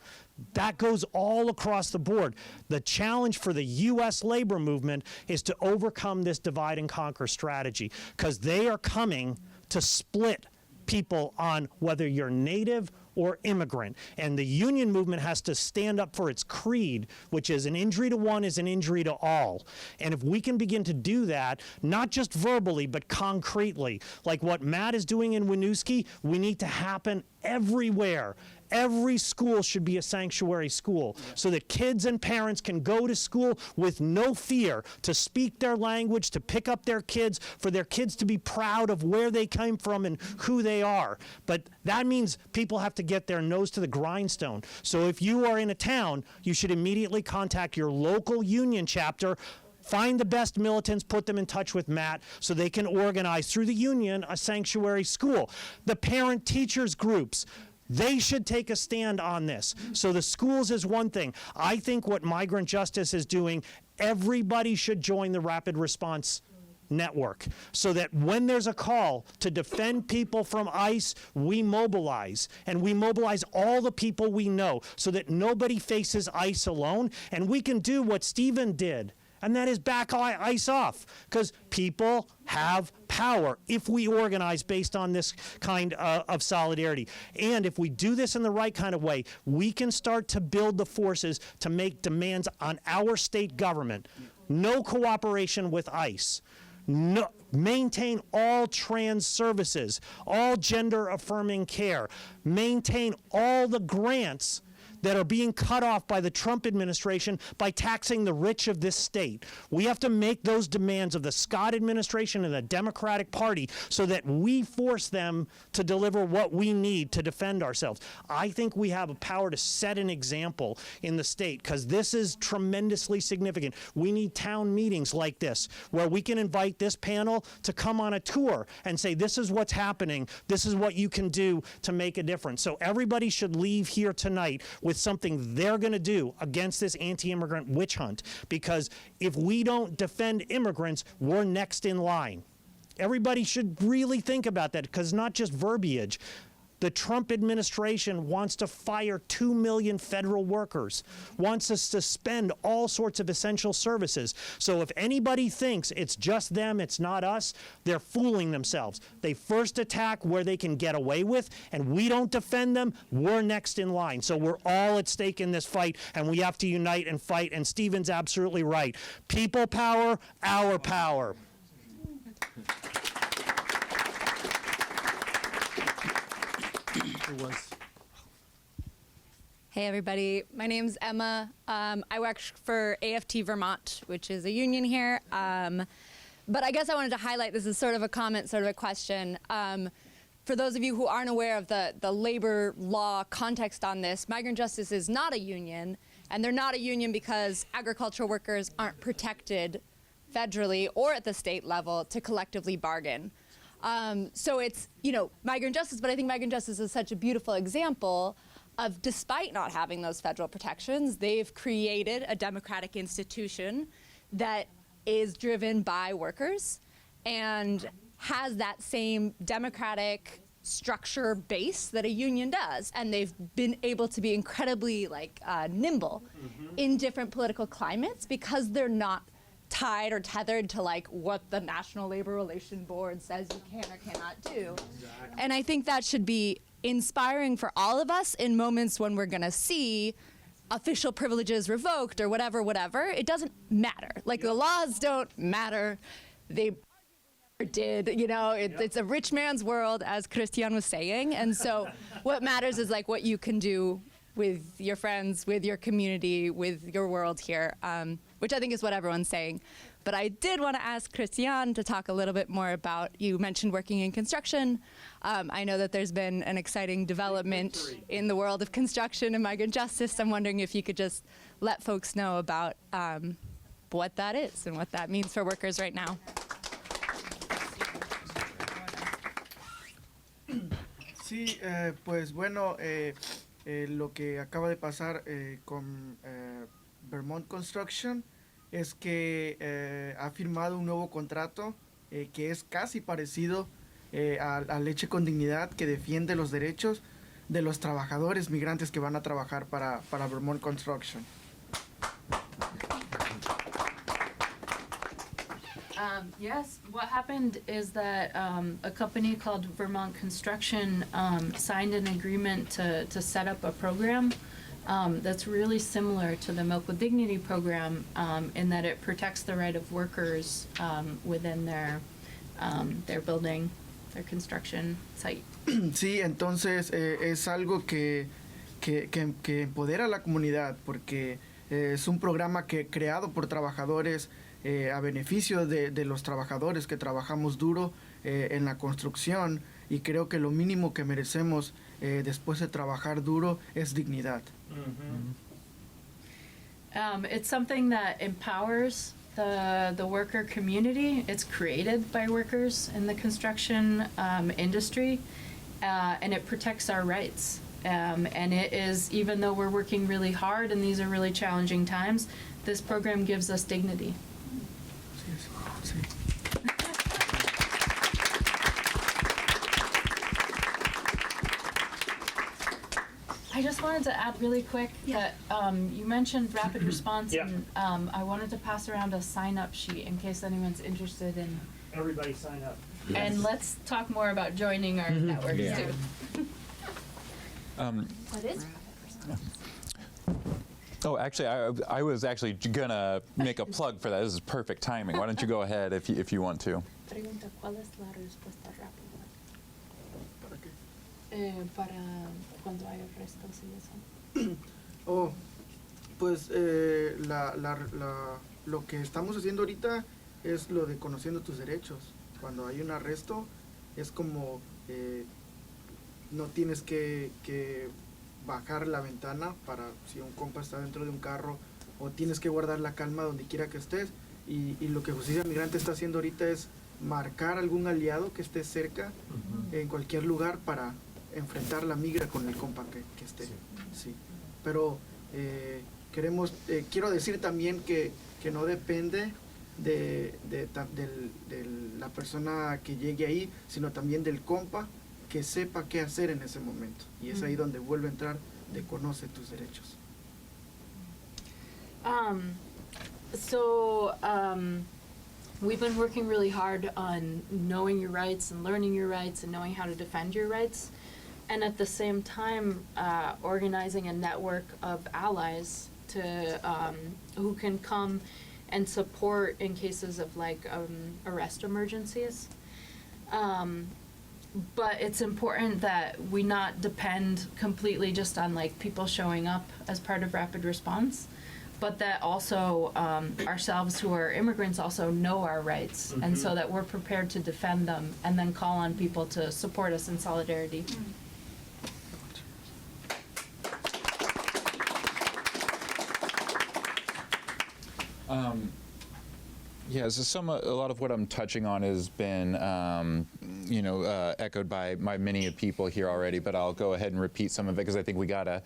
That goes all across the board. The challenge for the U.S. labor movement is to overcome this divide and conquer strategy, because they are coming to split people on whether you're native or immigrant. And the union movement has to stand up for its creed, which is an injury to one is an injury to all. And if we can begin to do that, not just verbally, but concretely, like what Matt is doing in Winooski, we need to happen everywhere. Every school should be a sanctuary school, so that kids and parents can go to school with no fear to speak their language, to pick up their kids, for their kids to be proud of where they came from and who they are. But that means people have to get their nose to the grindstone. So if you are in a town, you should immediately contact your local union chapter. Find the best militants, put them in touch with Matt so they can organize through the union a sanctuary school. The parent-teachers groups, they should take a stand on this. So the schools is one thing. I think what Migrant Justice is doing, everybody should join the Rapid Response Network, so that when there's a call to defend people from ICE, we mobilize. And we mobilize all the people we know, so that nobody faces ICE alone. And we can do what Stephen did, and that is back ICE off, because people have power if we organize based on this kind of solidarity. And if we do this in the right kind of way, we can start to build the forces to make demands on our state government. No cooperation with ICE. No, maintain all trans services, all gender-affirming care. Maintain all the grants that are being cut off by the Trump administration by taxing the rich of this state. We have to make those demands of the Scott administration and the Democratic Party so that we force them to deliver what we need to defend ourselves. I think we have a power to set an example in the state, because this is tremendously significant. We need town meetings like this, where we can invite this panel to come on a tour and say, this is what's happening, this is what you can do to make a difference. So everybody should leave here tonight with something they're going to do against this anti-immigrant witch hunt, because if we don't defend immigrants, we're next in line. Everybody should really think about that, because not just verbiage. The Trump administration wants to fire 2 million federal workers, wants to suspend all sorts of essential services. So if anybody thinks it's just them, it's not us, they're fooling themselves. They first attack where they can get away with, and we don't defend them, we're next in line. So we're all at stake in this fight, and we have to unite and fight, and Stephen's absolutely right. People power, our power. Hey everybody, my name's Emma. I work for AFT Vermont, which is a union here. But I guess I wanted to highlight, this is sort of a comment, sort of a question. For those of you who aren't aware of the labor law context on this, Migrant Justice is not a union, and they're not a union because agricultural workers aren't protected federally or at the state level to collectively bargain. So it's, Migrant Justice, but I think Migrant Justice is such a beautiful example of, despite not having those federal protections, they've created a democratic institution that is driven by workers and has that same democratic structure base that a union does. And they've been able to be incredibly nimble in different political climates because they're not tied or tethered to like what the National Labor Relations Board says you can or cannot do. And I think that should be inspiring for all of us in moments when we're gonna see official privileges revoked or whatever. It doesn't matter. Like the laws don't matter. They did, it's a rich man's world, as Christian was saying. And so what matters is like what you can do with your friends, with your community, with your world here, which I think is what everyone's saying. But I did want to ask Christian to talk a little bit more about, you mentioned working in construction. I know that there's been an exciting development in the world of construction and migrant justice. I'm wondering if you could just let folks know about what that is and what that means for workers right now. Sí, pues bueno, lo que acaba de pasar con Vermont Construction es que ha firmado un nuevo contrato que es casi parecido a Leche con Dignidad, que defiende los derechos de los trabajadores migrantes que van a trabajar para Vermont Construction. Yes, what happened is that a company called Vermont Construction signed an agreement to set up a program that's really similar to the Milk with Dignity program in that it protects the right of workers within their building, their construction site. Sí, entonces es algo que empodera a la comunidad, porque es un programa creado por trabajadores a beneficio de los trabajadores que trabajamos duro en la construcción, y creo que lo mínimo que merecemos después de trabajar duro es dignidad. It's something that empowers the worker community. It's created by workers in the construction industry, and it protects our rights. And it is, even though we're working really hard and these are really challenging times, this program gives us dignity. I just wanted to add really quick that you mentioned rapid response, and I wanted to pass around a sign-up sheet in case anyone's interested in. Everybody sign up. And let's talk more about joining our networks too. What is rapid response? Oh, actually, I was actually gonna make a plug for that. This is perfect timing. Why don't you go ahead if you want to? Pregunta, ¿cuál es la respuesta rápida? Para cuando hay arrestos y eso. Oh, pues lo que estamos haciendo ahorita es lo de conociendo tus derechos. Cuando hay un arresto es como no tienes que bajar la ventana para si un compa está dentro de un carro, o tienes que guardar la calma donde quiera que estés, y lo que Justicia Migrante está haciendo ahorita es marcar algún aliado que esté cerca en cualquier lugar para enfrentar la migra con el compa que esté. Sí. Pero quiero decir también que no depende de la persona que llegue ahí, sino también del compa que sepa qué hacer en ese momento. Y es ahí donde vuelve a entrar de conoce tus derechos. We've been working really hard on knowing your rights and learning your rights and knowing how to defend your rights, and at the same time organizing a network of allies to who can come and support in cases of like arrest emergencies. But it's important that we not depend completely just on like people showing up as part of rapid response, but that also ourselves who are immigrants also know our rights, and so that we're prepared to defend them and then call on people to support us in solidarity. Yeah, so a lot of what I'm touching on has been, echoed by many of people here already, but I'll go ahead and repeat some of it because I think we gotta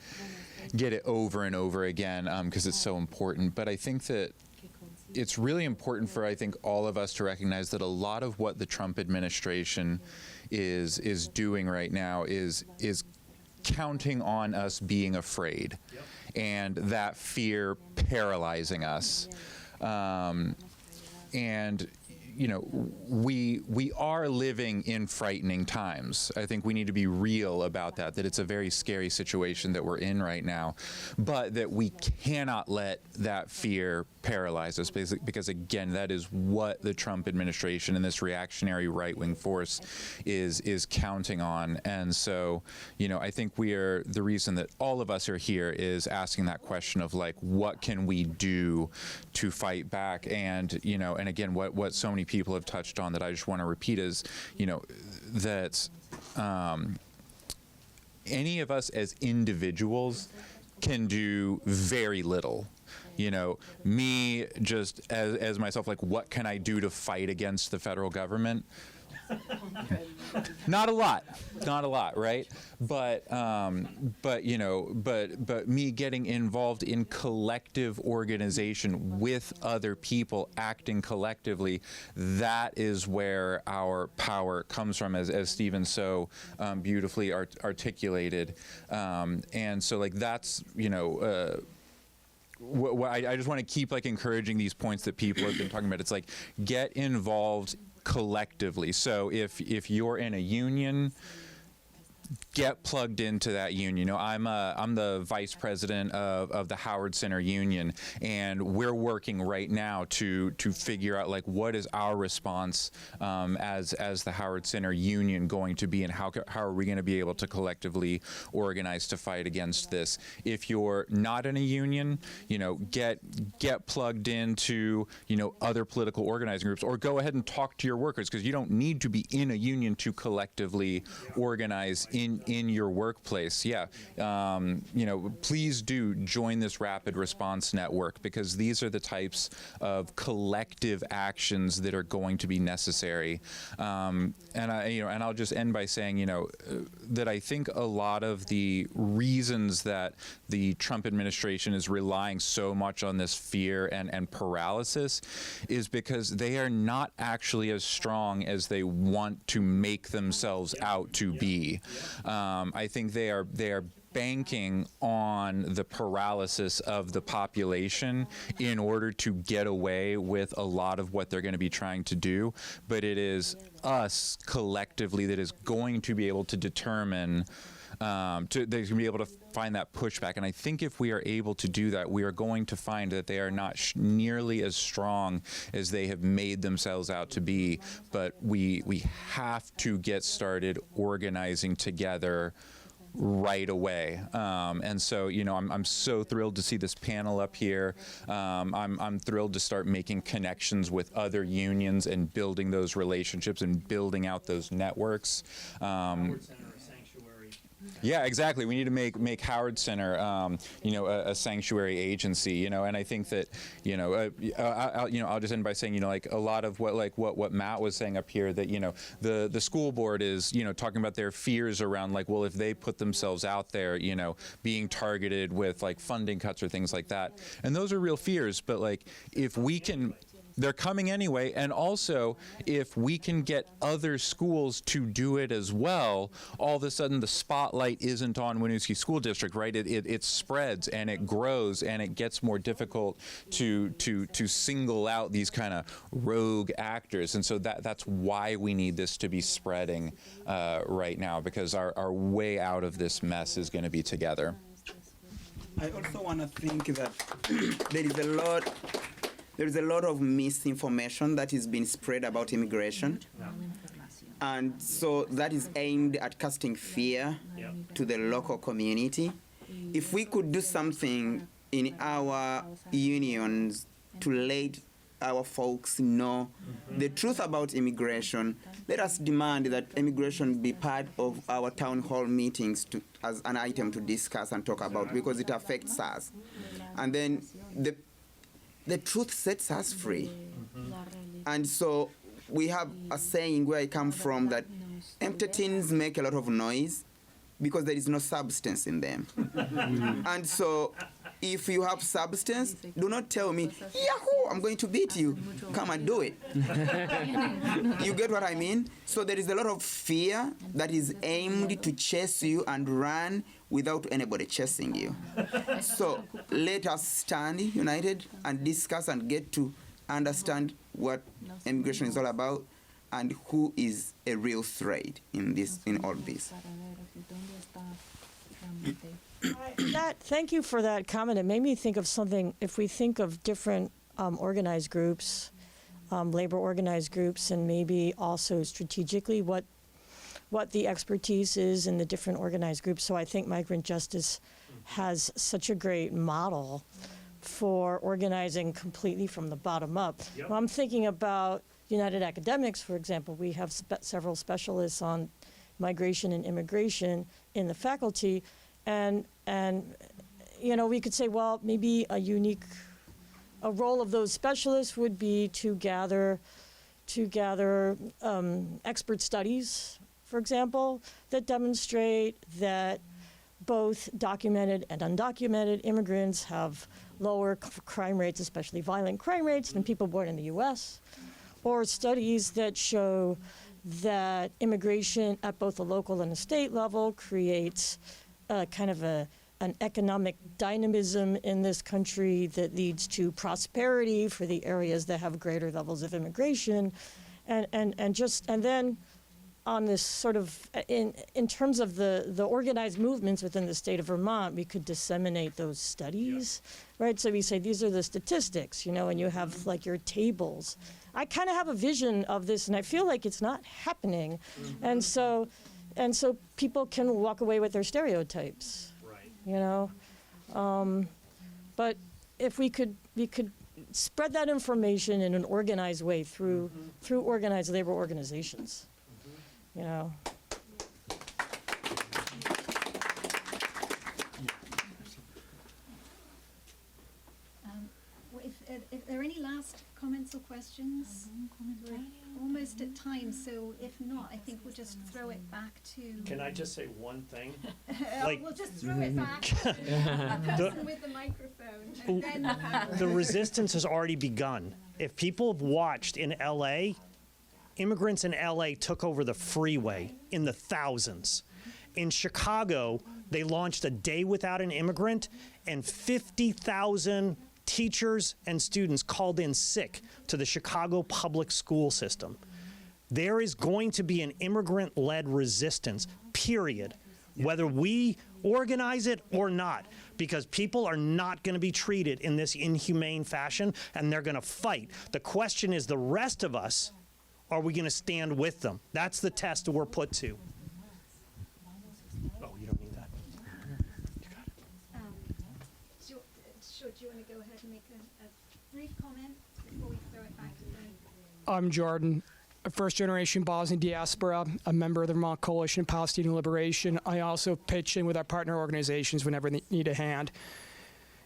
get it over and over again because it's so important. But I think that it's really important for, I think, all of us to recognize that a lot of what the Trump administration is doing right now is counting on us being afraid, and that fear paralyzing us. and you know, we are living in frightening times. I think we need to be real about that it's a very scary situation that we're in right now, but that we cannot let that fear paralyze us, because again, that is what the Trump administration and this reactionary right-wing force is counting on. And so, you know, I think the reason that all of us are here is asking that question of like, what can we do to fight back? And, you know, and again, what so many people have touched on that I just want to repeat is, you know, that any of us as individuals can do very little. You know, me just as myself, like, what can I do to fight against the federal government? Not a lot, right? But you know, but me getting involved in collective organization with other people acting collectively, that is where our power comes from, as Stephen so beautifully articulated. And so, like, that's, you know, I just want to keep like encouraging these points that people have been talking about. It's like, get involved collectively. So if you're in a union, get plugged into that union. You know, I'm the vice president of the Howard Center Union, and we're working right now to figure out like what is our response as the Howard Center Union going to be, and how are we going to be able to collectively organize to fight against this. If you're not in a union, you know, get plugged into, you know, other political organizing groups, or go ahead and talk to your workers, because you don't need to be in a union to collectively organize in your workplace. Yeah, you know, please do join this rapid response network, because these are the types of collective actions that are going to be necessary. And I'll just end by saying, you know, that I think a lot of the reasons that the Trump administration is relying so much on this fear and paralysis is because they are not actually as strong as they want to make themselves out to be. I think they are banking on the paralysis of the population in order to get away with a lot of what they're going to be trying to do. But it is us collectively that is going to be able to determine, they're going to be able to find that pushback. And I think if we are able to do that, we are going to find that they are not nearly as strong as they have made themselves out to be. But we have to get started organizing together right away. And so, you know, I'm so thrilled to see this panel up here. I'm thrilled to start making connections with other unions and building those relationships and building out those networks. Yeah, exactly. We need to make Howard Center, you know, a sanctuary agency. You know, and I think that, you know, I'll just end by saying, you know, like a lot of what Matt was saying up here, that, you know, the school board is, you know, talking about their fears around, like, well, if they put themselves out there, you know, being targeted with like funding cuts or things like that, and those are real fears. But like, if we can. They're coming anyway, and also if we can get other schools to do it as well, all of a sudden the spotlight isn't on Winooski School District, right? It spreads and it grows, and it gets more difficult to single out these kind of rogue actors. And so that's why we need this to be spreading right now, because our way out of this mess is going to be together. I also want to think that there is a lot of misinformation that is being spread about immigration. And so that is aimed at casting fear to the local community. If we could do something in our unions to let our folks know the truth about immigration, let us demand that immigration be part of our town hall meetings as an item to discuss and talk about, because it affects us. And then the truth sets us free. And so we have a saying where I come from that empty tins make a lot of noise because there is no substance in them. And so if you have substance, do not tell me, Yahoo, I'm going to beat you. Come and do it. You get what I mean? So there is a lot of fear that is aimed to chase you and run without anybody chasing you. So let us stand united and discuss and get to understand what immigration is all about and who is a real threat in all this. Thank you for that comment. It made me think of something. If we think of different organized groups, labor organized groups, and maybe also strategically what the expertise is in the different organized groups. So I think Migrant Justice has such a great model for organizing completely from the bottom up. Yep. Well, I'm thinking about United Academics, for example. We have several specialists on migration and immigration in the faculty, and we could say, well, maybe a role of those specialists would be to gather expert studies, for example, that demonstrate that both documented and undocumented immigrants have lower crime rates, especially violent crime rates, than people born in the U.S., or studies that show that immigration at both the local and the state level creates kind of an economic dynamism in this country that leads to prosperity for the areas that have greater levels of immigration, and then on this sort of in terms of the organized movements within the state of Vermont, we could disseminate those studies, right? So we say these are the statistics, and you have like your tables. I kind of have a vision of this, and I feel like it's not happening, and so people can walk away with their stereotypes. But if we could spread that information in an organized way through organized labor organizations, If there are any last comments or questions? We're almost at time, so if not, I think we'll just throw it back to... Can I just say one thing? We'll just throw it back to a person with the microphone, and then the panel. The resistance has already begun. If people have watched in LA, immigrants in LA took over the freeway in the thousands. In Chicago, they launched a day without an immigrant, and 50,000 teachers and students called in sick to the Chicago public school system. There is going to be an immigrant-led resistance, period, whether we organize it or not, because people are not going to be treated in this inhumane fashion, and they're going to fight. The question is, the rest of us, are we going to stand with them? That's the test that we're put to. Oh, you don't need that. You got it. Do you want to go ahead and make a brief comment before we throw it back to the... I'm Jordan, a first-generation Bosnian diaspora, a member of the Vermont Coalition of Palestinian Liberation. I also pitch in with our partner organizations whenever they need a hand.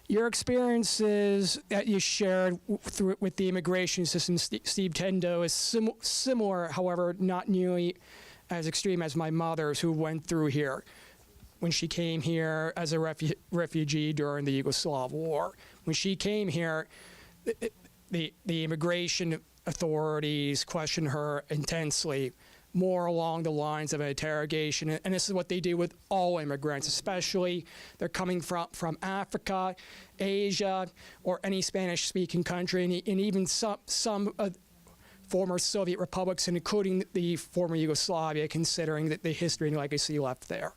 Your experiences that you shared with the immigration system, Steve Tendo, is similar, however, not nearly as extreme as my mother's, who went through here when she came here as a refugee during the Yugoslav War. When she came here, the immigration authorities questioned her intensely, more along the lines of an interrogation. And this is what they do with all immigrants, especially they're coming from Africa, Asia, or any Spanish-speaking country, and even some former Soviet republics, including the former Yugoslavia, considering the history and legacy left there.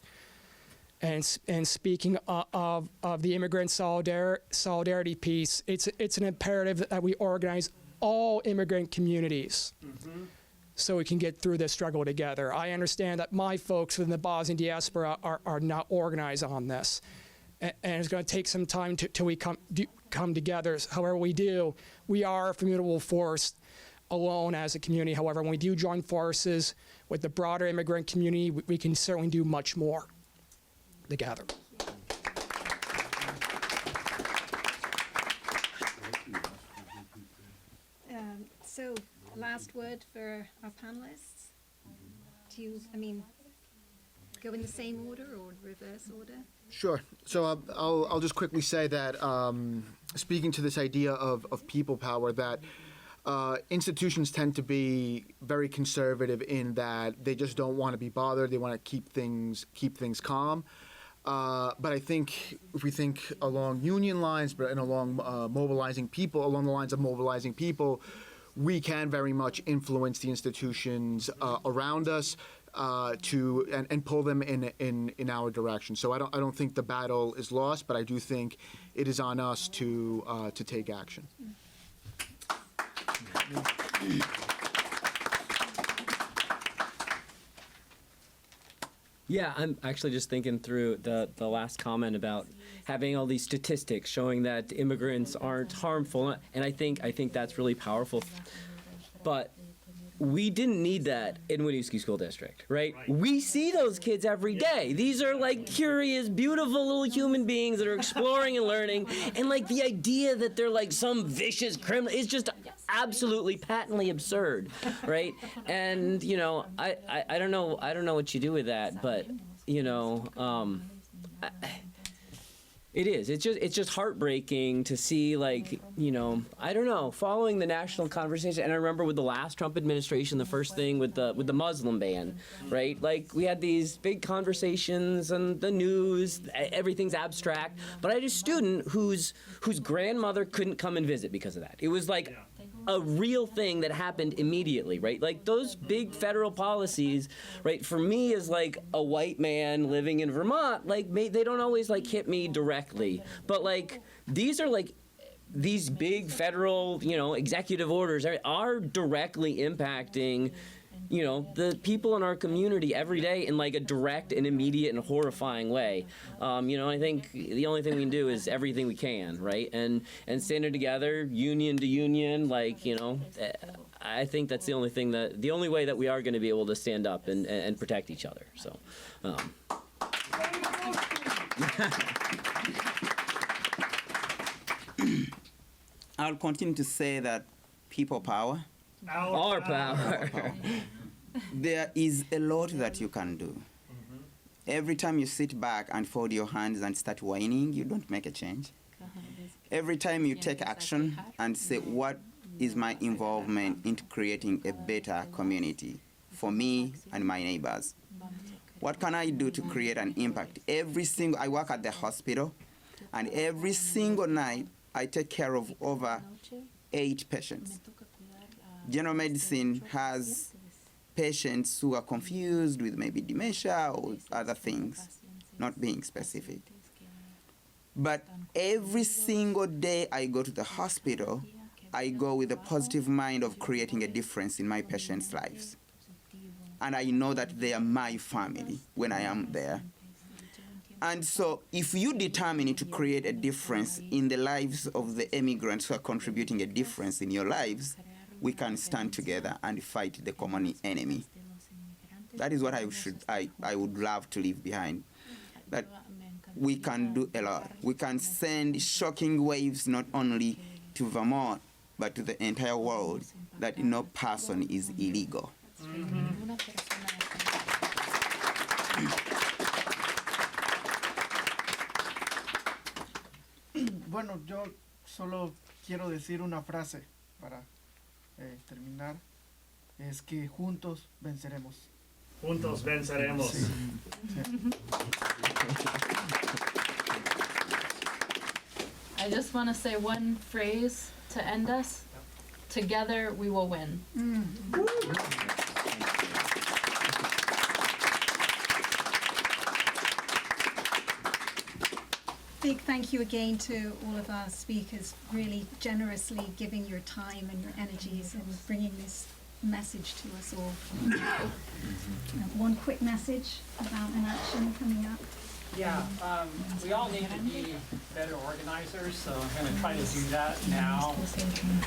And speaking of the immigrant solidarity piece, it's an imperative that we organize all immigrant communities so we can get through this struggle together. I understand that my folks within the Bosnian diaspora are not organized on this. And it's going to take some time till we come together. However we do, we are a formidable force alone as a community. However, when we do join forces with the broader immigrant community, we can certainly do much more together. So, last word for our panelists. Do you, go in the same order or reverse order? Sure. So I'll just quickly say that speaking to this idea of people power, that institutions tend to be very conservative in that they just don't want to be bothered. They want to keep things calm. But I think if we think along union lines, and along mobilizing people, along the lines of mobilizing people, we can very much influence the institutions around us and pull them in our direction. So I don't think the battle is lost, but I do think it is on us to take action. Yeah, I'm actually just thinking through the last comment about having all these statistics showing that immigrants aren't harmful, and I think that's really powerful. But we didn't need that in Winooski School District, right? We see those kids every day. These are like curious, beautiful little human beings that are exploring and learning, and like the idea that they're like some vicious criminal is just absolutely patently absurd, right? And you know, I don't know what you do with that, but you know, it is. It's just heartbreaking to see, like, you know, I don't know, following the national conversation. And I remember with the last Trump administration, the first thing with the Muslim ban, right? Like, we had these big conversations on the news, everything's abstract. But I had a student whose grandmother couldn't come and visit because of that. It was like a real thing that happened immediately, right? Like those big federal policies, right? For me as like a white man living in Vermont, like they don't always like hit me directly, but like these are like these big federal, you know, executive orders are directly impacting, you know, the people in our community every day in like a direct and immediate and horrifying way. You know, I think the only thing we can do is everything we can, right? And standing together, union to union, like, you know, I think that's the only way that we are going to be able to stand up and protect each other. So. I'll continue to say that people power. Our power. There is a lot that you can do. Every time you sit back and fold your hands and start whining, you don't make a change. Every time you take action and say, what is my involvement into creating a better community for me and my neighbors? What can I do to create an impact? I work at the hospital, and every single night I take care of over 8 patients. General medicine has patients who are confused with maybe dementia or other things, not being specific. But every single day I go to the hospital, I go with a positive mind of creating a difference in my patients' lives. And I know that they are my family when I am there. And so if you determine to create a difference in the lives of the immigrants who are contributing a difference in your lives, we can stand together and fight the common enemy. That is what I would love to leave behind. That we can do a lot. We can send shocking waves not only to Vermont, but to the entire world, that no person is illegal. Bueno, yo solo quiero decir una frase para terminar, es que juntos venceremos. Juntos venceremos. Sí. I just want to say one phrase to end us. Together we will win. Big thank you again to all of our speakers, really generously giving your time and your energies and bringing this message to us all. One quick message about an action coming up. Yeah, we all need to be better organizers, so I'm going to try to do that now,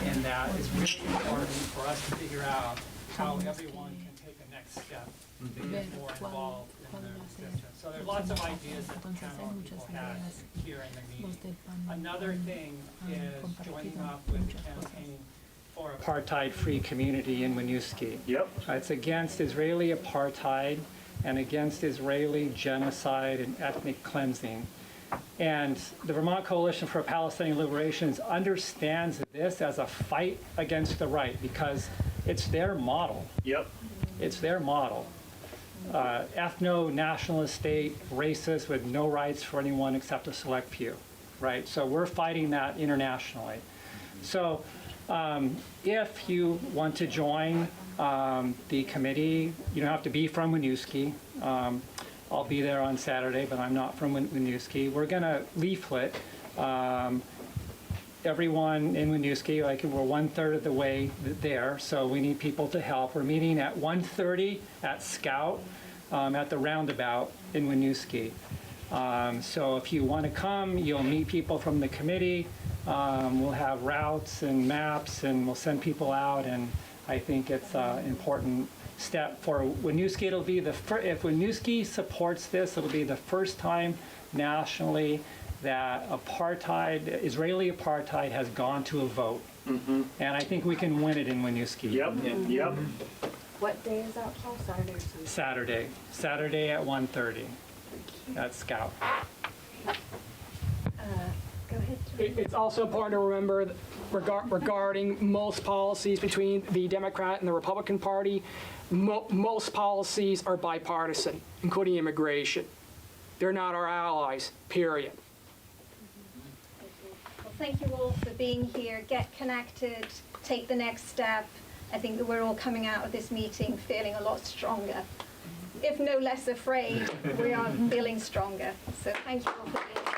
and that it's really important for us to figure out how everyone can take a next step to get more involved in the system. So there's lots of ideas that the panel people had here in the meeting. Another thing is joining up with the campaign for an apartheid-free community in Winooski. Yep. It's against Israeli apartheid and against Israeli genocide and ethnic cleansing. And the Vermont Coalition for Palestinian Liberation understands this as a fight against the right because it's their model. Yep. It's their model. Ethno-nationalist state, racist, with no rights for anyone except a select few, right? So we're fighting that internationally. So If you want to join the committee, you don't have to be from Winooski. I'll be there on Saturday, but I'm not from Winooski. We're going to leaflet everyone in Winooski, like we're 1/3 of the way there, so we need people to help. We're meeting at 1:30 at Scout at the roundabout in Winooski. So if you want to come, you'll meet people from the committee. We'll have routes and maps, and we'll send people out, and I think it's an important step for Winooski. It'll be if Winooski supports this, it'll be the first time nationally that Israeli apartheid has gone to a vote. And I think we can win it in Winooski. Yep. What day is that, Paul? Saturday or Sunday? Saturday at 1:30 at Scout. Go ahead. It's also important to remember that regarding most policies between the Democrat and the Republican Party, most policies are bipartisan, including immigration. They're not our allies, period. Well, thank you all for being here. Get connected, take the next step. I think that we're all coming out of this meeting feeling a lot stronger. If no less afraid, we are feeling stronger. So thank you all for being here.